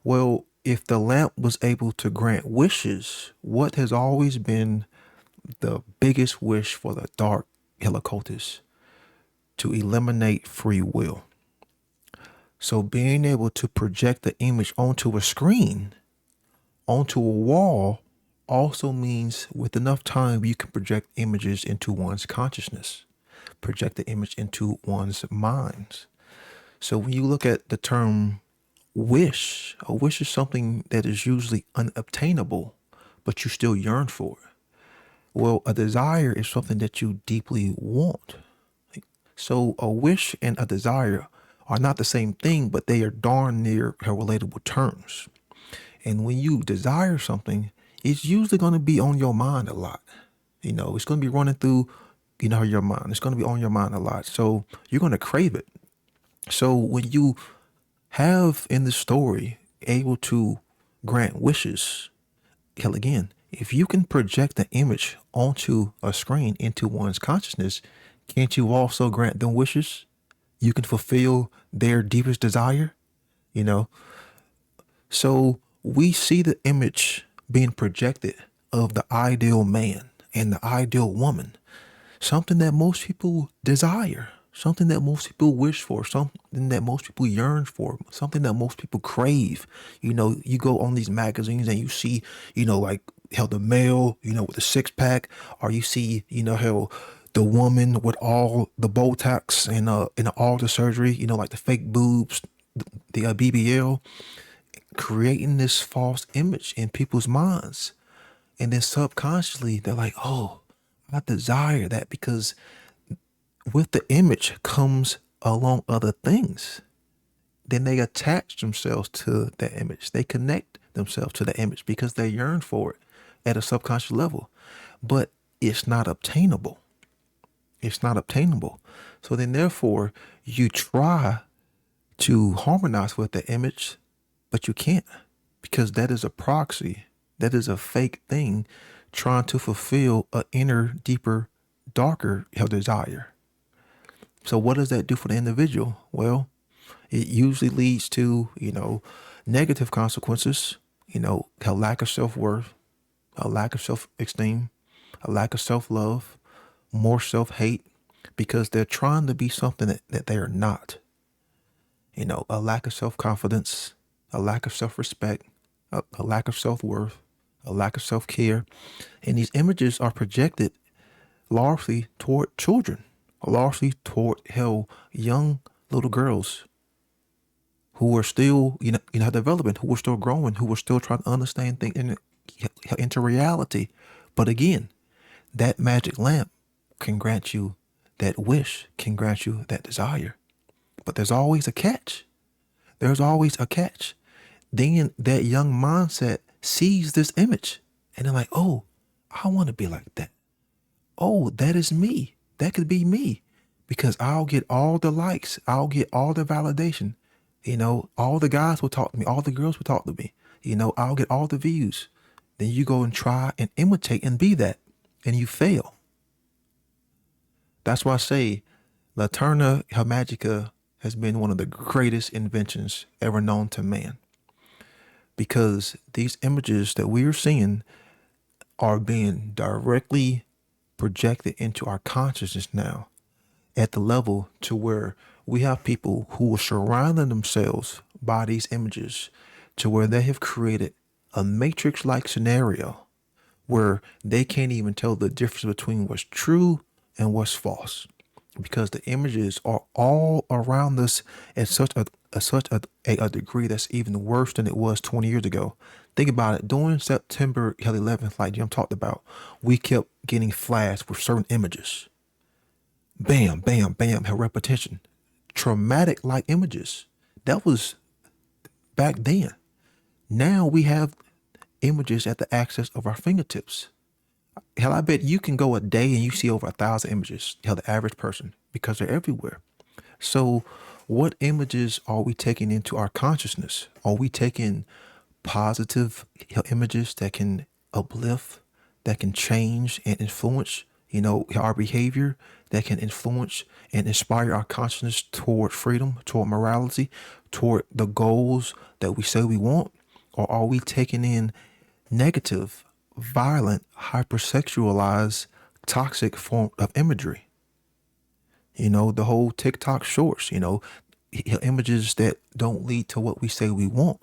Well, if the lamp was able to grant wishes, what has always been the biggest wish for the dark occultists? to eliminate free will. So being able to project the image onto a screen, onto a wall, also means with enough time you can project images into one's consciousness, project the image into one's minds. So when you look at the term wish, a wish is something that is usually unobtainable, but you still yearn for it. Well, a desire is something that you deeply want. So a wish and a desire are not the same thing, but they are darn near relatable terms. And when you desire something, it's usually going to be on your mind a lot. It's going to be running through, your mind. It's going to be on your mind a lot. So you're going to crave it. So when you have in the story able to grant wishes, hell again, if you can project the image onto a screen into one's consciousness, can't you also grant them wishes? You can fulfill their deepest desire, you know? So we see the image being projected of the ideal man and the ideal woman, something that most people desire, something that most people wish for, something that most people yearn for, something that most people crave. You go on these magazines and you see, like how the male, with the six pack, or you see, how the woman with all the Botox and all the surgery, like the fake boobs, the BBL, creating this false image in people's minds. And then subconsciously, they're like, oh, I desire that, because with the image comes along other things. Then they attach themselves to that image. They connect themselves to the image because they yearn for it at a subconscious level. But it's not obtainable. It's not obtainable. So then therefore, you try to harmonize with the image, but you can't, because that is a proxy. That is a fake thing trying to fulfill an inner, deeper, darker desire. So what does that do for the individual? Well, it usually leads to, negative consequences, a lack of self-worth, a lack of self-esteem, a lack of self-love, more self-hate, because they're trying to be something that they are not. A lack of self-confidence, a lack of self-respect, a lack of self-worth, a lack of self-care. And these images are projected largely toward children, largely toward young little girls who are still, developing, who are still growing, who are still trying to understand things into reality. But again, that magic lamp can grant you that wish, can grant you that desire. But there's always a catch. There's always a catch. Then that young mindset sees this image and they're like, oh, I want to be like that. Oh, that is me. That could be me, because I'll get all the likes. I'll get all the validation. All the guys will talk to me. All the girls will talk to me. I'll get all the views. Then you go and try and imitate and be that, and you fail. That's why I say Laterna Magica has been one of the greatest inventions ever known to man, because these images that we are seeing are being directly projected into our consciousness now at the level to where we have people who are surrounding themselves by these images, to where they have created a matrix-like scenario where they can't even tell the difference between what's true and what's false, because the images are all around us at such a degree that's even worse than it was 20 years ago. Think about it. During September 11th, like Jim talked about, we kept getting flashed with certain images. Bam, bam, bam, had repetition. Traumatic like images. That was back then. Now we have images at the access of our fingertips. Hell, I bet you can go a day and you see over 1,000 images. Hell, the average person, because they're everywhere. So what images are we taking into our consciousness? Are we taking positive images that can uplift, that can change and influence, our behavior, that can influence and inspire our consciousness toward freedom, toward morality, toward the goals that we say we want? Or are we taking in negative, violent, hypersexualized, toxic form of imagery? The whole TikTok shorts, images that don't lead to what we say we want.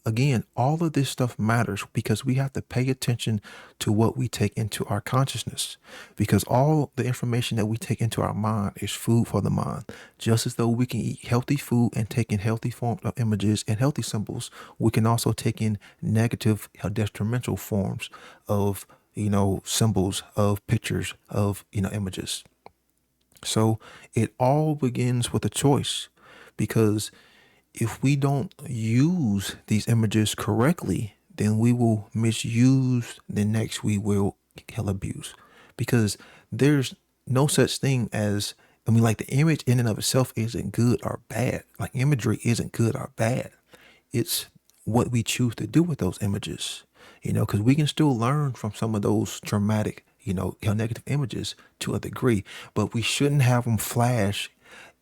Again, all of this stuff matters because we have to pay attention to what we take into our consciousness, because all the information that we take into our mind is food for the mind. Just as though we can eat healthy food and take in healthy forms of images and healthy symbols, we can also take in negative or detrimental forms of, symbols, of pictures, of, images. So it all begins with a choice, because if we don't use these images correctly, then we will misuse, then next we will abuse. Because there's no such thing as, like, the image in and of itself isn't good or bad. Like, imagery isn't good or bad. It's what we choose to do with those images, because we can still learn from some of those traumatic, negative images to a degree, but we shouldn't have them flash,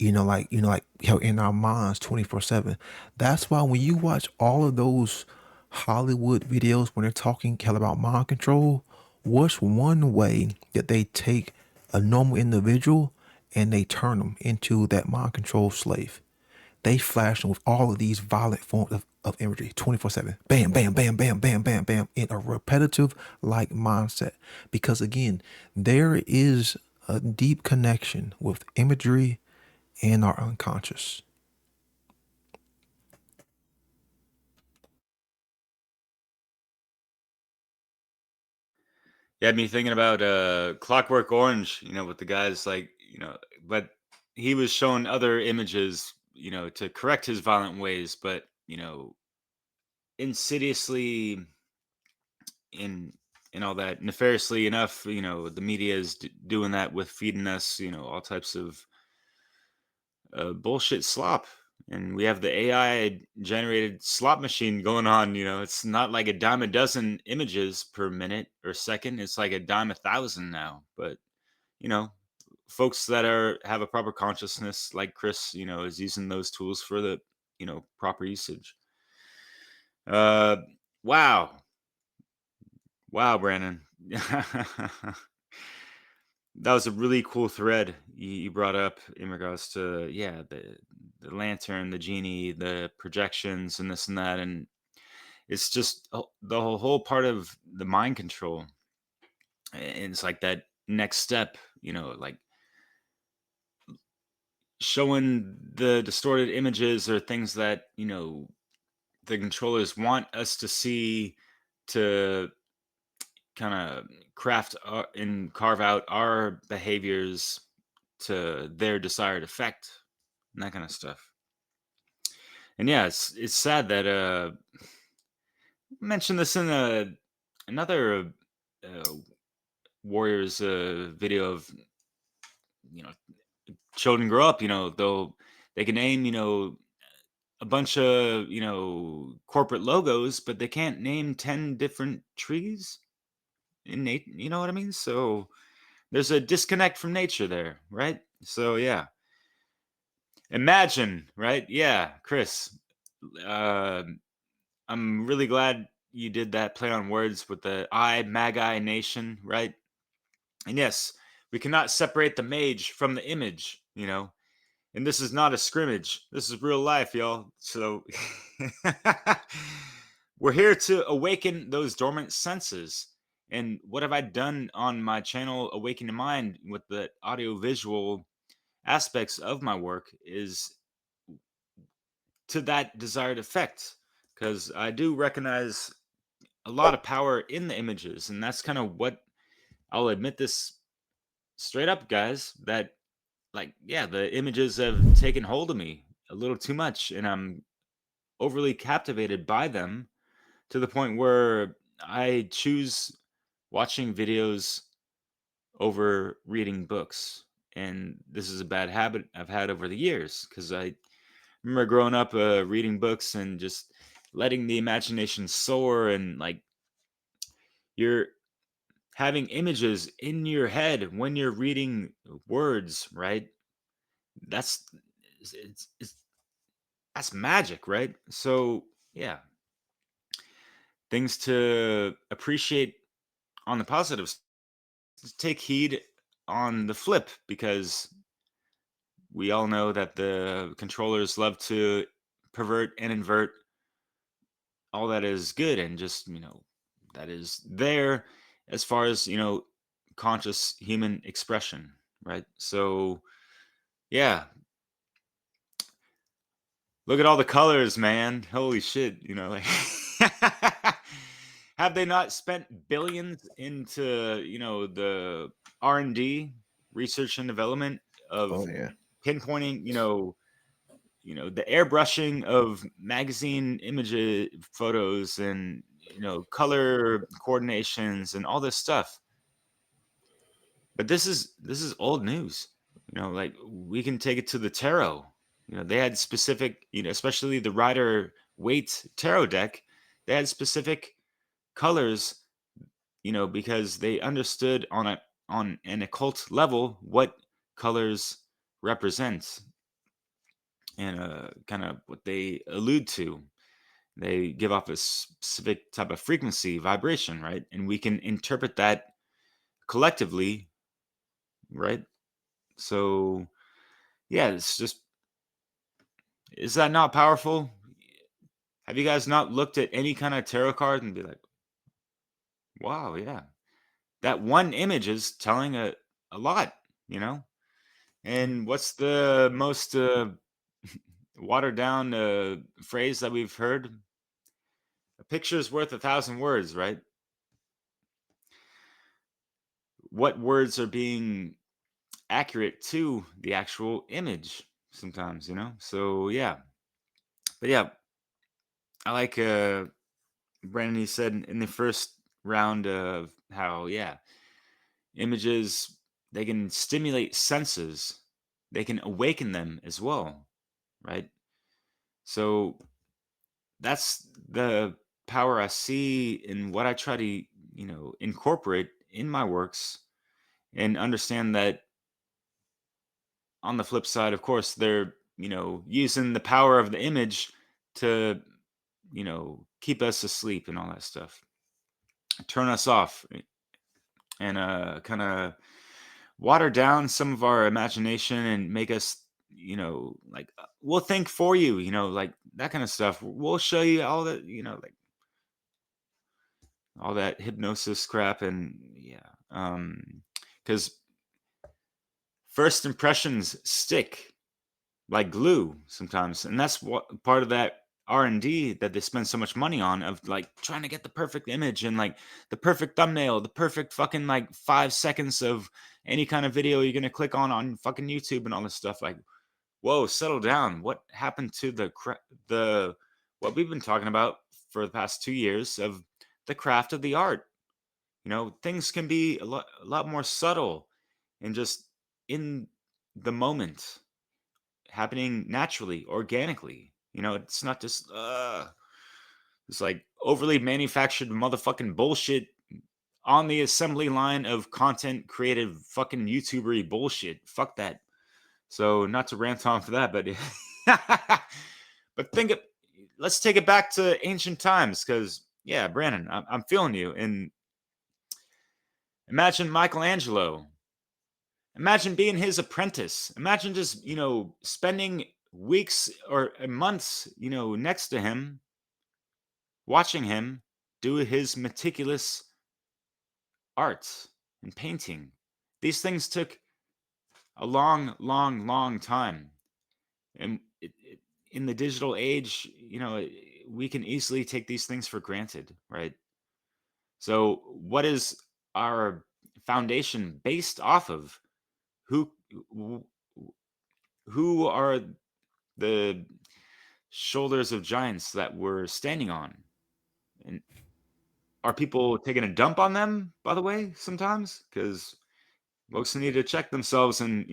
like how in our minds 24/7. That's why when you watch all of those Hollywood videos when they're talking about mind control, what's one way that they take a normal individual and they turn them into that mind control slave? They flash them with all of these violent forms of imagery 24/7. Bam, bam, bam, bam, bam, bam, bam, in a repetitive like mindset. Because again, there is a deep connection with imagery and our unconscious. Yeah, me thinking about Clockwork Orange, with the guys like, but he was shown other images, to correct his violent ways, but, insidiously in all that nefariously enough, the media is doing that with feeding us, all types of bullshit slop. And we have the AI generated slot machine going on. It's not like a dime a dozen images per minute or second. It's like a dime a thousand now. But, you know, folks that have a proper consciousness, like Chris, is using those tools for the, proper usage. Uh, wow. Wow, Brandon. That was a really cool thread you brought up in regards to, yeah, the lantern, the genie, the projections, and this and that. And it's just the whole part of the mind control. And it's like that next step, like showing the distorted images or things that, the controllers want us to see, to kind of craft and carve out our behaviors to their desired effect and that kind of stuff. And yeah, it's sad that I mentioned this in another Warriors video of, children grow up, they can name, a bunch of, corporate logos, but they can't name 10 different trees in nature. You know what I mean? So there's a disconnect from nature there, right? So yeah, imagine, right? Yeah, Chris, uh, I'm really glad you did that play on words with the Magi Nation, right? And yes, we cannot separate the mage from the image, and this is not a scrimmage. This is real life, y'all. So we're here to awaken those dormant senses. And what have I done on my channel, AwakenYaMind, with the audio visual aspects of my work is to that desired effect. Because I do recognize a lot of power in the images. And that's kind of what I'll admit this straight up, guys, that, like, yeah, the images have taken hold of me a little too much. And I'm overly captivated by them to the point where I choose watching videos over reading books. And this is a bad habit I've had over the years, because I remember growing up reading books and just letting the imagination soar, and like you're having images in your head when you're reading words, right? That's it's that's magic, right? So yeah, things to appreciate on the positives. Take heed on the flip, because we all know that the controllers love to pervert and invert all that is good and just, that is there as far as, conscious human expression, right? So, yeah, look at all the colors, man. Holy shit, like have they not spent billions into, the R&D, research and development of Oh yeah. pinpointing, the airbrushing of magazine images, photos, and color coordinations and all this stuff. But this is old news. Like we can take it to the tarot. They had specific, especially the Rider Waite tarot deck. They had specific colors, because they understood on an occult level what colors represent and kind of what they allude to. They give off a specific type of frequency, vibration, right? And we can interpret that collectively, right? So, yeah, it's just, is that not powerful? Have you guys not looked at any kind of tarot card and be like, wow, yeah, that one image is telling a lot, you know? And what's the most watered down phrase that we've heard? A picture is worth 1,000 words, right? What words are being accurate to the actual image sometimes, So yeah. But yeah, I like Brandon, he said in the first round of how, yeah, images, they can stimulate senses, they can awaken them as well, right? So that's the power I see in what I try to, incorporate in my works, and understand that on the flip side, of course, they're, using the power of the image to, keep us asleep and all that stuff, turn us off, and kind of water down some of our imagination and make us, like, we'll think for you, like that kind of stuff. We'll show you all that, like all that hypnosis crap. And yeah, because first impressions stick like glue sometimes, and that's what part of that R&D that they spend so much money on, of like trying to get the perfect image and like the perfect thumbnail, the perfect fucking like 5 seconds of any kind of video you're gonna click on fucking YouTube and all this stuff. Like, whoa, settle down. What happened to the what we've been talking about for the past 2 years of the craft of the art? Things can be a lot more subtle and just in the moment, happening naturally, organically. It's not just it's like overly manufactured motherfucking bullshit on the assembly line of content creative fucking YouTubery bullshit. Fuck that. So not to rant on for that, but but let's take it back to ancient times, because yeah, Brandon, I'm feeling you. And imagine Michelangelo. Imagine being his apprentice. Imagine just, spending weeks or months, next to him, watching him do his meticulous art and painting. These things took a long, long, long time. And in the digital age, we can easily take these things for granted, right? So, what is our foundation based off of? Who who are the shoulders of giants that we're standing on? And are people taking a dump on them, by the way, sometimes? Because folks need to check themselves and,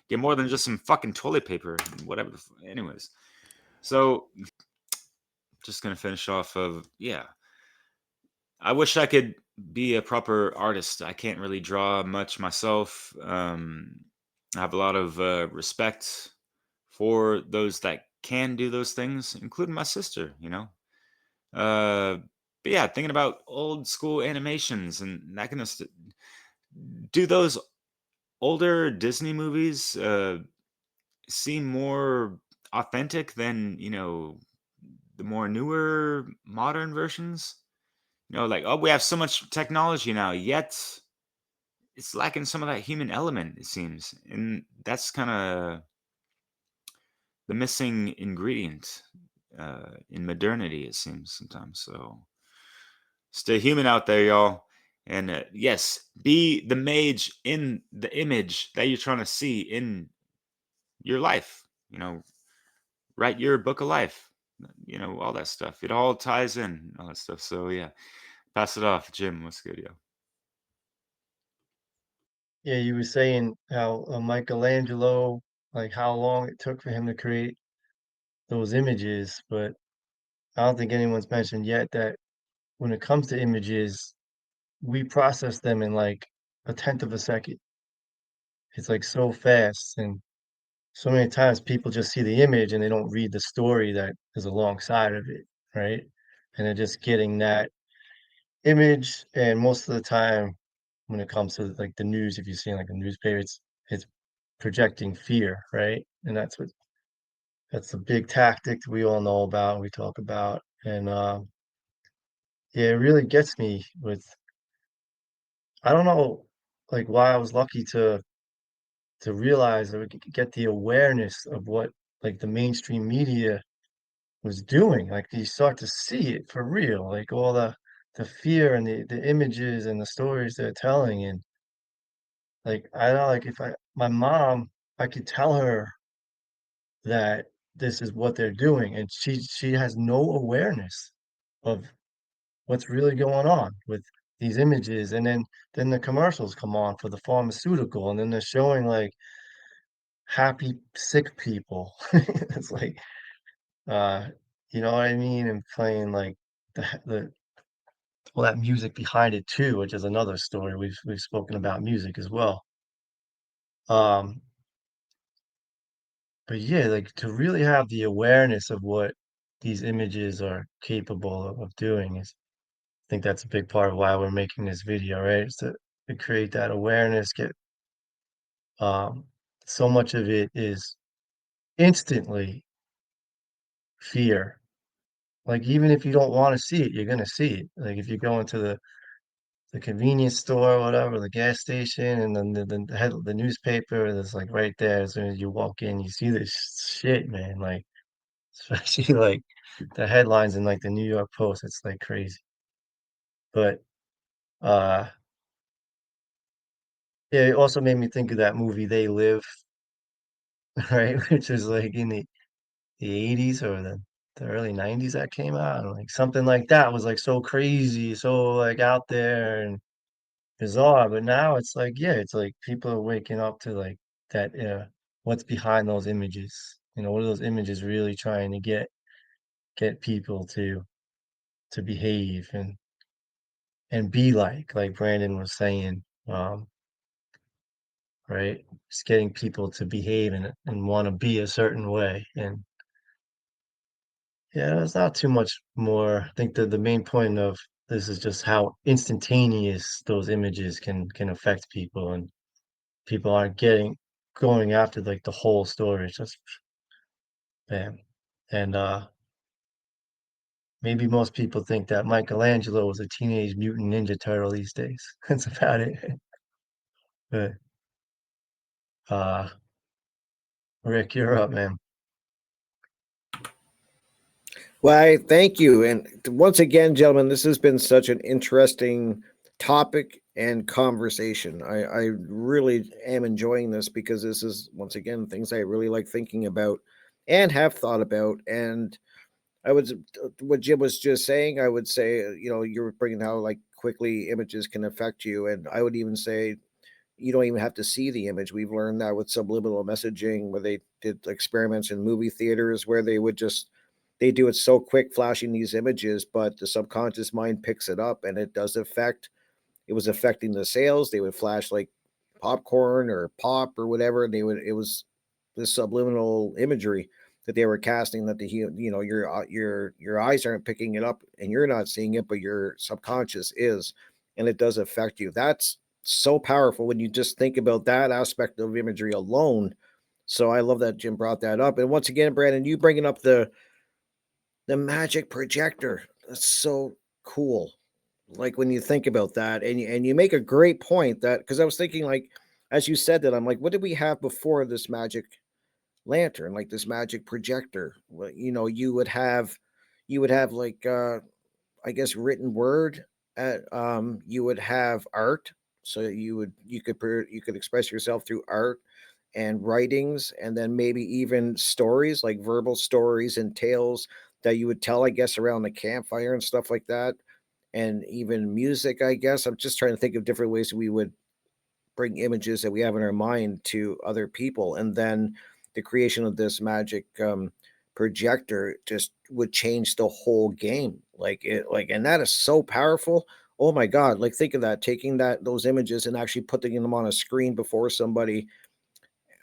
get more than just some fucking toilet paper and whatever. Anyways, so just going to finish off of, yeah. I wish I could be a proper artist. I can't really draw much myself. I have a lot of respect for those that can do those things, including my sister, Uh, but yeah, thinking about old school animations and that kind of do those older Disney movies seem more authentic than, the more newer modern versions. Like, oh, we have so much technology now, yet it's lacking some of that human element, it seems. And that's kind of the missing ingredient in modernity, it seems sometimes. So stay human out there, y'all. And yes, be the mage in the image that you're trying to see in your life. Write your book of life. All that stuff. It all ties in, all that stuff. So yeah, pass it off, Jim. What's good, yo? Yeah, you were saying how Michelangelo, like how long it took for him to create those images, but I don't think anyone's mentioned yet that when it comes to images, we process them in like a tenth of a second. It's like so fast, and so many times people just see the image and they don't read the story that is alongside of it, right? And they're just getting that image, and most of the time when it comes to like the news, if you're seeing like a newspaper, it's projecting fear, right? And that's a big tactic that we all know about, we talk about. And yeah, it really gets me with, I don't know, like why I was lucky to realize or get the awareness of what like the mainstream media was doing. Like you start to see it for real, like all the fear and the images and the stories they're telling. And like I know, like if I my mom, I could tell her that this is what they're doing, and she has no awareness of what's really going on with these images. And then the commercials come on for the pharmaceutical, and then they're showing like happy sick people. It's like uh you know what I mean, and playing like the well, that music behind it too, which is another story. We've spoken about music as well. Um, but yeah, like to really have the awareness of what these images are capable of doing is, I think that's a big part of why we're making this video, right? Is to create that awareness, get um so much of it is instantly fear. Like even if you don't want to see it, you're gonna see it. Like if you go into the convenience store or whatever, the gas station, and then the newspaper that's like right there. As soon as you walk in, you see this shit, man. Like especially like the headlines in like the New York Post. It's like crazy. But uh, yeah, it also made me think of that movie They Live, right? Which is like in the 80s or the early 90s that came out. And, like something like that was like so crazy, so like out there and bizarre. But now it's like, yeah, it's like people are waking up to like that, what's behind those images. What are those images really trying to get people to behave and be like Brandon was saying, right? It's getting people to behave and want to be a certain way. And yeah, there's not too much more. I think the main point of this is just how instantaneous those images can affect people, and people aren't going after like the whole story. It's just bam. And maybe most people think that Michelangelo was a teenage mutant ninja turtle these days. That's about it. But uh Rick, you're up, man. Why, thank you. And once again, gentlemen, this has been such an interesting topic and conversation. I really am enjoying this because this is, once again, things I really like thinking about and have thought about. And I would, what Jim was just saying, I would say, you were bringing how like quickly images can affect you. And I would even say, you don't even have to see the image. We've learned that with subliminal messaging, where they did experiments in movie theaters where they do it so quick, flashing these images, but the subconscious mind picks it up, and it does affect. It was affecting the sales. They would flash like popcorn or pop or whatever, and it was this subliminal imagery that they were casting that your eyes aren't picking it up and you're not seeing it, but your subconscious is, and it does affect you. That's so powerful when you just think about that aspect of imagery alone. So I love that Jim brought that up. And once again, Brandon, you bringing up the magic projector. That's so cool. Like when you think about that, and you make a great point, that because I was thinking, like, as you said that, I'm like, what did we have before this magic lantern, like this magic projector? Well, you would have like I guess written word. You would have art, so you could express yourself through art and writings, and then maybe even stories, like verbal stories and tales that you would tell, I guess, around the campfire and stuff like that, and even music. I guess I'm just trying to think of different ways we would bring images that we have in our mind to other people, and then the creation of this magic projector just would change the whole game. And that is so powerful. Oh my god, like think of that, taking those images and actually putting them on a screen before somebody,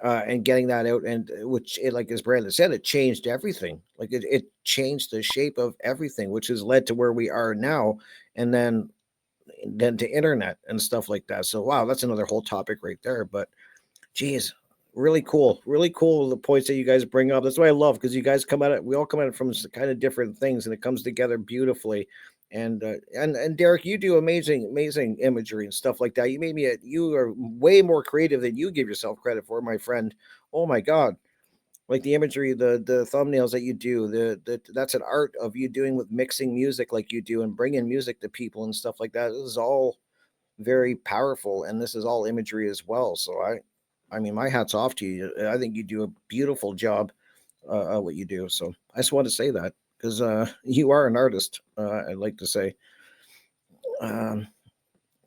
and getting that out, and which it, like as Brandon said, it changed everything. Like it changed the shape of everything, which has led to where we are now, and then to internet and stuff like that. So wow, that's another whole topic right there. But geez, really cool the points that you guys bring up. That's what I love, because you guys come at it. We all come at it from kind of different things, and it comes together beautifully. And Derek, you do amazing imagery and stuff like that. You are way more creative than you give yourself credit for, my friend. Oh my God, like the imagery, the thumbnails that you do, that's an art of you doing with mixing music like you do and bringing music to people and stuff like that. This is all very powerful, and this is all imagery as well. So I mean, my hat's off to you. I think you do a beautiful job at what you do. So I just want to say that, because you are an artist. I'd like to say, um,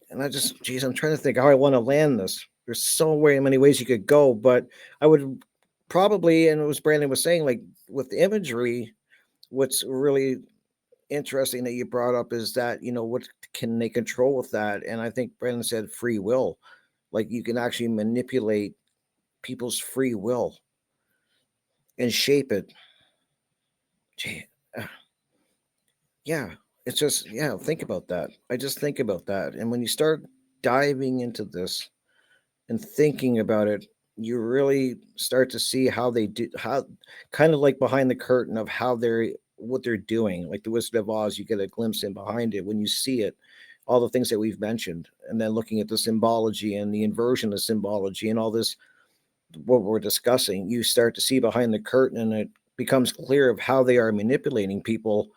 and geez, I'm trying to think how I want to land this. There's so very many ways you could go, but I would probably, and it was Brandon was saying, like with the imagery, what's really interesting that you brought up is that, what can they control with that? And I think Brandon said free will. Like you can actually manipulate people's free will and shape it. Gee, yeah, it's just, yeah, think about that. I just think about that. And when you start diving into this and thinking about it, you really start to see how they do, how kind of like behind the curtain of what they're doing. Like the Wizard of Oz, you get a glimpse in behind it when you see it, all the things that we've mentioned, and then looking at the symbology and the inversion of symbology and all this, what we're discussing, you start to see behind the curtain, and it becomes clear of how they are manipulating people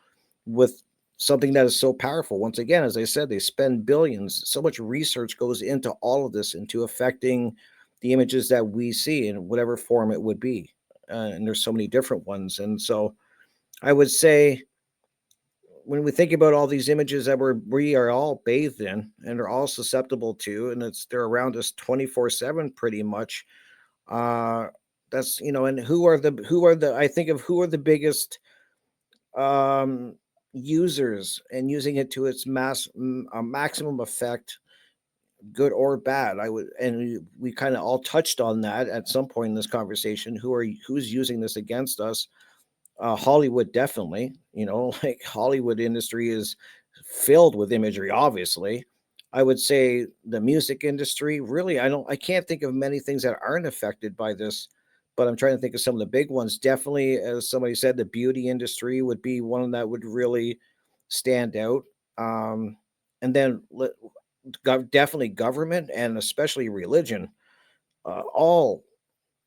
with something that is so powerful. Once again, as I said, they spend billions. So much research goes into all of this, into affecting the images that we see in whatever form it would be. And there's so many different ones. And so I would say, when we think about all these images that we are all bathed in and are all susceptible to, and they're around us 24/7 pretty much. Uh, that's, and I think of who are the biggest um, users and using it to its maximum effect, good or bad. And we kind of all touched on that at some point in this conversation. Who's using this against us? Hollywood, definitely. Like Hollywood industry is filled with imagery, obviously. I would say the music industry, really, I can't think of many things that aren't affected by this, but I'm trying to think of some of the big ones. Definitely, as somebody said, the beauty industry would be one that would really stand out. And then definitely government, and especially religion, all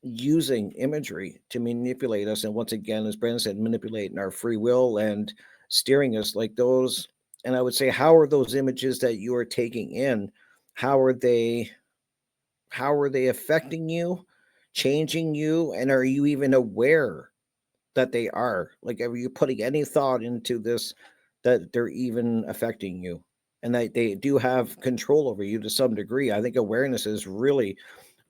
using imagery to manipulate us. And once again, as Brandon said, manipulating our free will and steering us like those. And I would say, how are those images that you are taking in? How are they? How are they affecting you, changing you, and are you even aware that they are? Like, are you putting any thought into this, that they're even affecting you, and that they do have control over you to some degree? I think awareness is really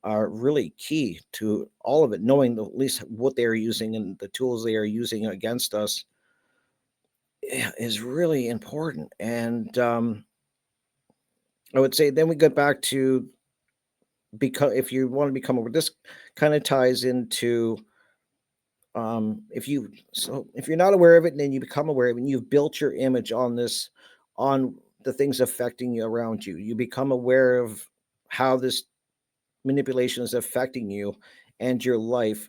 are really key to all of it, knowing at least what they are using and the tools they are using against us is really important. And I would say then we get back to, because if you want to become aware, this kind of ties into, if you're not aware of it and then you become aware of it and you've built your image on this, on the things affecting you around you, you become aware of how this manipulation is affecting you, and your life,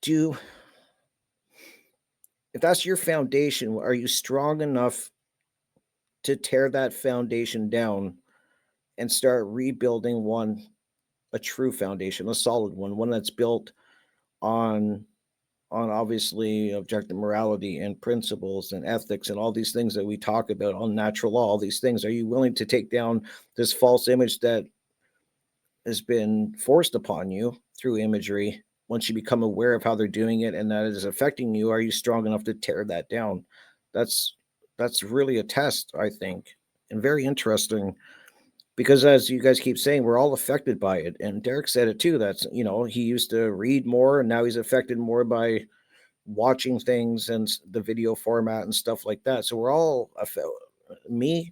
do if that's your foundation, are you strong enough to tear that foundation down and start rebuilding a true foundation, a solid one that's built on obviously objective morality and principles and ethics and all these things that we talk about on natural law, all these things? Are you willing to take down this false image that has been forced upon you through imagery? Once you become aware of how they're doing it and that it is affecting you, are you strong enough to tear that down? That's really a test, I think, and very interesting, because as you guys keep saying, we're all affected by it. And Derek said it too. That's, he used to read more and now he's affected more by watching things and the video format and stuff like that. So we're all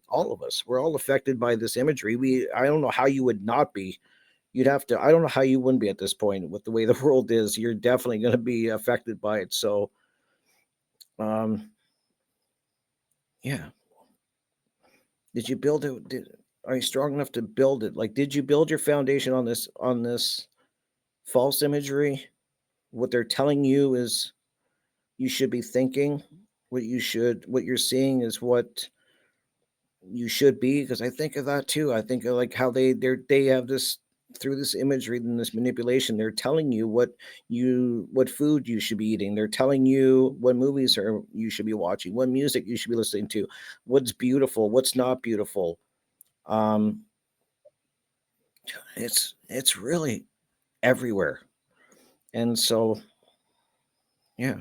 all of us, we're all affected by this imagery. I don't know how you would not be. You'd have to, I don't know how you wouldn't be at this point with the way the world is. You're definitely going to be affected by it. So, yeah. Did you build it? Are you strong enough to build it? Like, did you build your foundation on this false imagery? What they're telling you is you should be thinking. What you're seeing is what you should be. Because I think of that too. I think of like how they have this, through this imagery and this manipulation. They're telling you what food you should be eating. They're telling you what movies you should be watching, what music you should be listening to, what's beautiful, what's not beautiful. It's really everywhere. And so, yeah,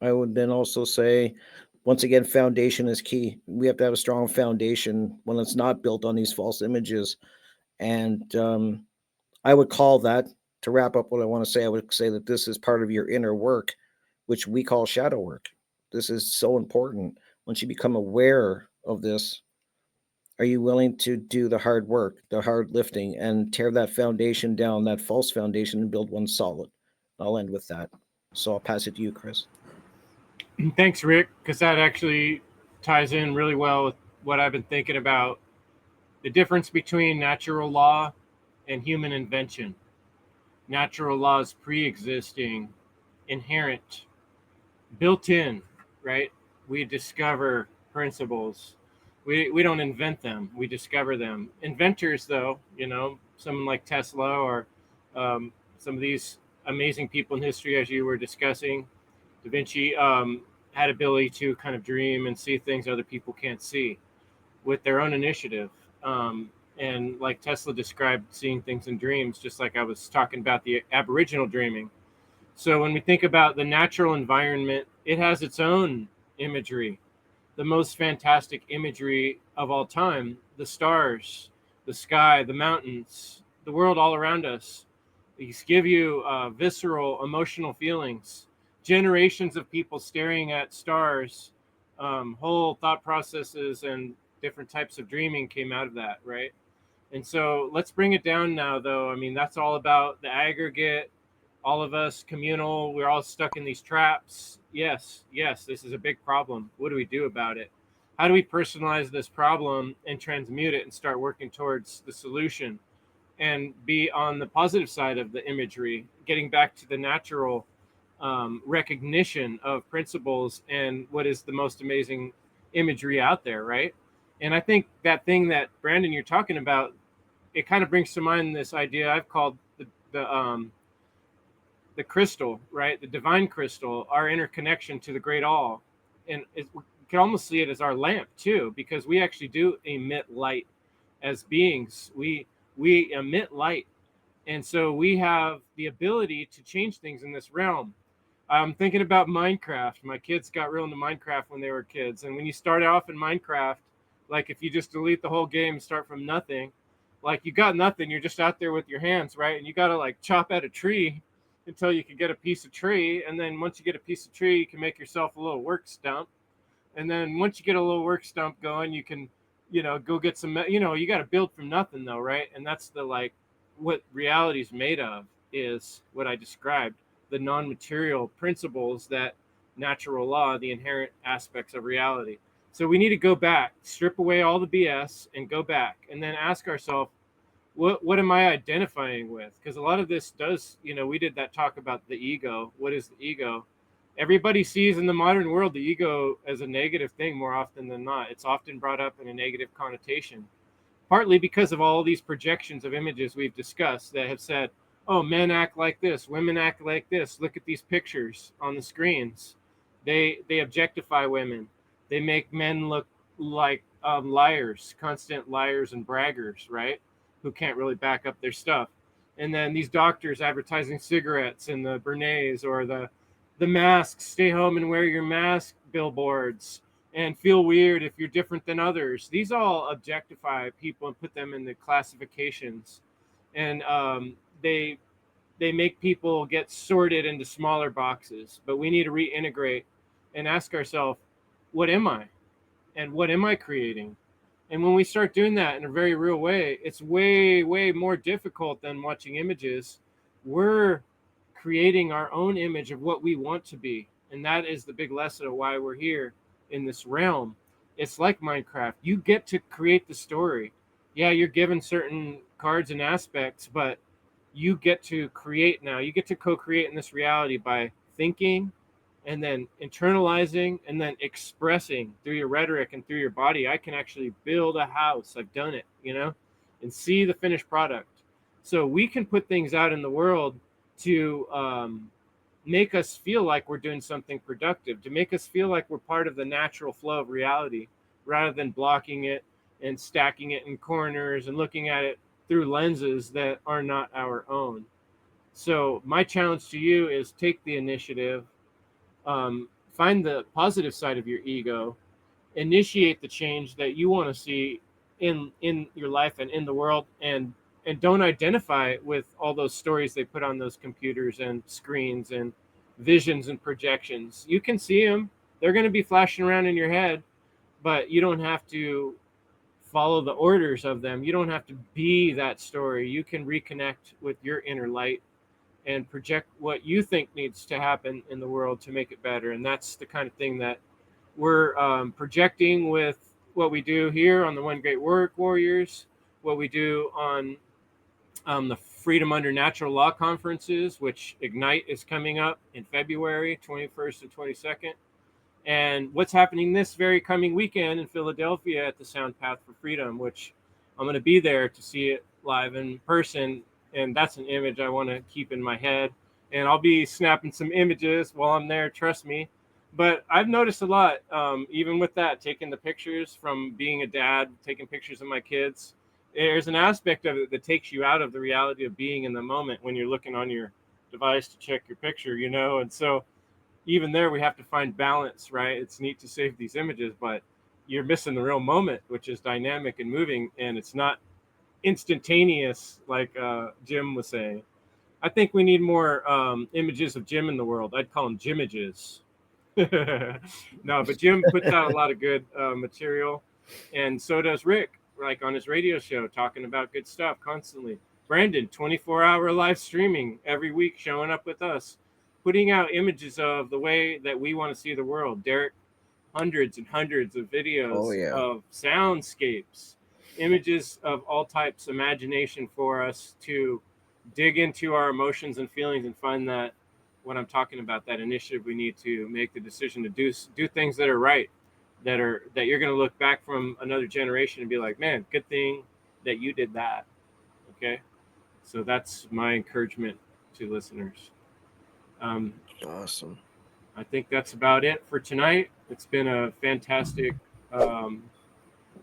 I would then also say, once again, foundation is key. We have to have a strong foundation when it's not built on these false images. And I would call that, to wrap up what I want to say, I would say that this is part of your inner work, which we call shadow work. This is so important. Once you become aware of this, are you willing to do the hard work, the hard lifting, and tear that foundation down, that false foundation, and build one solid? I'll end with that. So I'll pass it to you, Chris. Thanks, Rick, because that actually ties in really well with what I've been thinking about, the difference between natural law and human invention. Natural law is pre-existing, inherent, built in, right? We discover principles. We don't invent them, we discover them. Inventors, though, someone like Tesla or some of these amazing people in history, as you were discussing, Da Vinci, had ability to kind of dream and see things other people can't see with their own initiative. And like Tesla described seeing things in dreams, just like I was talking about the Aboriginal dreaming. So when we think about the natural environment, it has its own imagery, the most fantastic imagery of all time: the stars, the sky, the mountains, the world all around us. These give you visceral, emotional feelings. Generations of people staring at stars, whole thought processes and different types of dreaming came out of that, right? And so let's bring it down now, though. I mean, that's all about the aggregate, all of us communal. We're all stuck in these traps. Yes, this is a big problem. What do we do about it? How do we personalize this problem and transmute it and start working towards the solution and be on the positive side of the imagery, getting back to the natural recognition of principles and what is the most amazing imagery out there, right? And I think that thing that Brandon you're talking about, it kind of brings to mind this idea I've called the crystal, right? The divine crystal, our interconnection to the great all. And we can almost see it as our lamp too, because we actually do emit light as beings. We emit light. And so we have the ability to change things in this realm. I'm thinking about Minecraft. My kids got real into Minecraft when they were kids. And when you start off in Minecraft, like if you just delete the whole game, start from nothing, like you got nothing, you're just out there with your hands, right? And you got to like chop at a tree until you can get a piece of tree. And then once you get a piece of tree, you can make yourself a little work stump. And then once you get a little work stump going, you can, go get some, you got to build from nothing though, right? And that's the like what reality is made of, is what I described, the non-material principles, that natural law, the inherent aspects of reality. So we need to go back, strip away all the BS and go back and then ask ourselves, what am I identifying with? Because a lot of this does, we did that talk about the ego. What is the ego? Everybody sees in the modern world the ego as a negative thing more often than not. It's often brought up in a negative connotation, partly because of all these projections of images we've discussed that have said, oh, men act like this, women act like this. Look at these pictures on the screens. They objectify women. They make men look like liars, constant liars and braggers, right? Who can't really back up their stuff. And then these doctors advertising cigarettes and the bernets, or the masks, stay home and wear your mask billboards, and feel weird if you're different than others. These all objectify people and put them into classifications, and they make people get sorted into smaller boxes. But we need to reintegrate and ask ourselves, what am I, and what am I creating? And when we start doing that in a very real way, it's way more difficult than watching images. We're creating our own image of what we want to be, and that is the big lesson of why we're here in this realm. It's like Minecraft. You get to create the story. Yeah, you're given certain cards and aspects, but you get to create now. You get to co-create in this reality by thinking and then internalizing and then expressing through your rhetoric and through your body. I can actually build a house. I've done it, and see the finished product. So we can put things out in the world to make us feel like we're doing something productive, to make us feel like we're part of the natural flow of reality, rather than blocking it and stacking it in corners and looking at it through lenses that are not our own. So my challenge to you is take the initiative, find the positive side of your ego, initiate the change that you want to see in your life and in the world, and don't identify with all those stories they put on those computers and screens and visions and projections. You can see them. They're going to be flashing around in your head, but you don't have to follow the orders of them. You don't have to be that story. You can reconnect with your inner light and project what you think needs to happen in the world to make it better. And that's the kind of thing that we're projecting with what we do here on the One Great Work Warriors, what we do on the Freedom Under Natural Law conferences, which Ignite is coming up in February 21st and 22nd. And what's happening this very coming weekend in Philadelphia at the Sound Path for Freedom, which I'm going to be there to see it live in person. And that's an image I want to keep in my head. And I'll be snapping some images while I'm there, trust me. But I've noticed a lot, even with that, taking the pictures from being a dad, taking pictures of my kids. There's an aspect of it that takes you out of the reality of being in the moment when you're looking on your device to check your picture, And so even there, we have to find balance, right? It's neat to save these images, but you're missing the real moment, which is dynamic and moving, and it's not instantaneous, like Jim was saying. I think we need more images of Jim in the world. I'd call them Jimages. No, but Jim puts out a lot of good material, and so does Rick, like on his radio show, talking about good stuff constantly. Brandon, 24-hour live streaming every week, showing up with us, putting out images of the way that we want to see the world. Derek, hundreds and hundreds of videos of soundscapes, images of all types, imagination for us to dig into our emotions and feelings and find that what I'm talking about, that initiative we need to make the decision to do things that are right, that you're going to look back from another generation and be like, man, good thing that you did that. Okay. So that's my encouragement to listeners. Awesome. I think that's about it for tonight. It's been a fantastic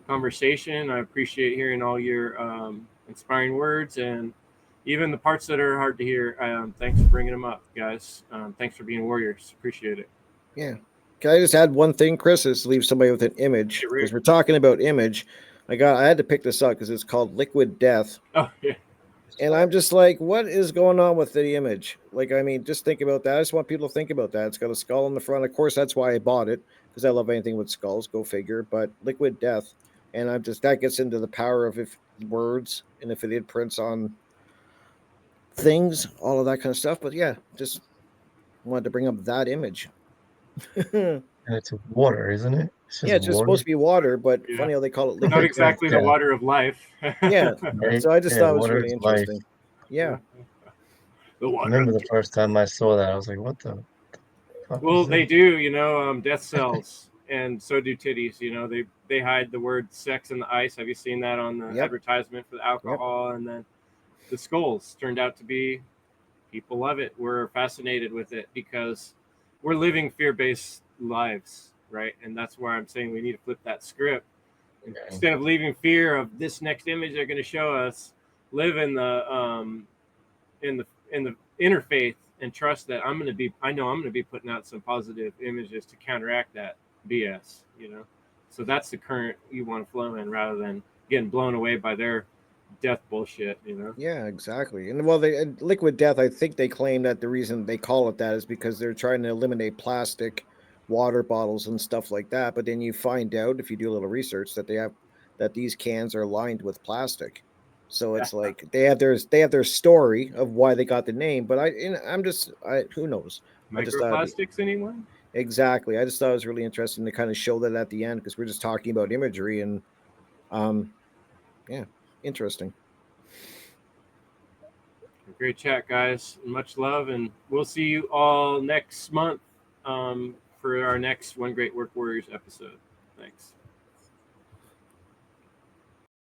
conversation. I appreciate hearing all your inspiring words, and even the parts that are hard to hear. Thanks for bringing them up, guys. Thanks for being warriors. Appreciate it. Yeah. Can I just add one thing, Chris? Is leave somebody with an image, because we're talking about image. I had to pick this up because it's called Liquid Death. Oh yeah. And I'm just like, what is going on with the image? Like, I mean, just think about that. I just want people to think about that. It's got a skull in the front. Of course, that's why I bought it, because I love anything with skulls. Go figure. But Liquid Death, and that gets into the power of words and if it imprints on things, all of that kind of stuff. But yeah, just wanted to bring up that image. And it's water, isn't it? It's Yeah, just it's just supposed water. to be water, but Yeah. funny how they call it Not liquid. exactly the Yeah. water of life. Yeah, Right? so I just Yeah, thought it was water really is life. interesting. Yeah, The I water remember of the first time I saw that, I was like, what the fuck Well, is they this? do, death cells, and so do titties. They hide the word sex in the ice. Have you seen that on the Yep. advertisement for the alcohol? And then the skulls turned out to be, people love it. We're fascinated with it because we're living fear-based lives, right? And that's why I'm saying we need to flip that script. Instead of leaving fear of this next image they're going to show us, live in the interfaith and trust that I know I'm going to be putting out some positive images to counteract that BS, So that's the current you want to flow in rather than getting blown away by their death bullshit. yeah, exactly. And well, liquid death. I think they claim that the reason they call it that is because they're trying to eliminate plastic water bottles and stuff like that. But then you find out if you do a little research that these cans are lined with plastic. So it's like they have their story of why they got the name. But I'm just who knows. I just thought Microplastics, anyone? exactly. I just thought it was really interesting to kind of show that at the end because we're just talking about imagery and yeah, interesting. Great chat, guys. Much love, and we'll see you all next month for our next One Great Work Warriors episode. Thanks.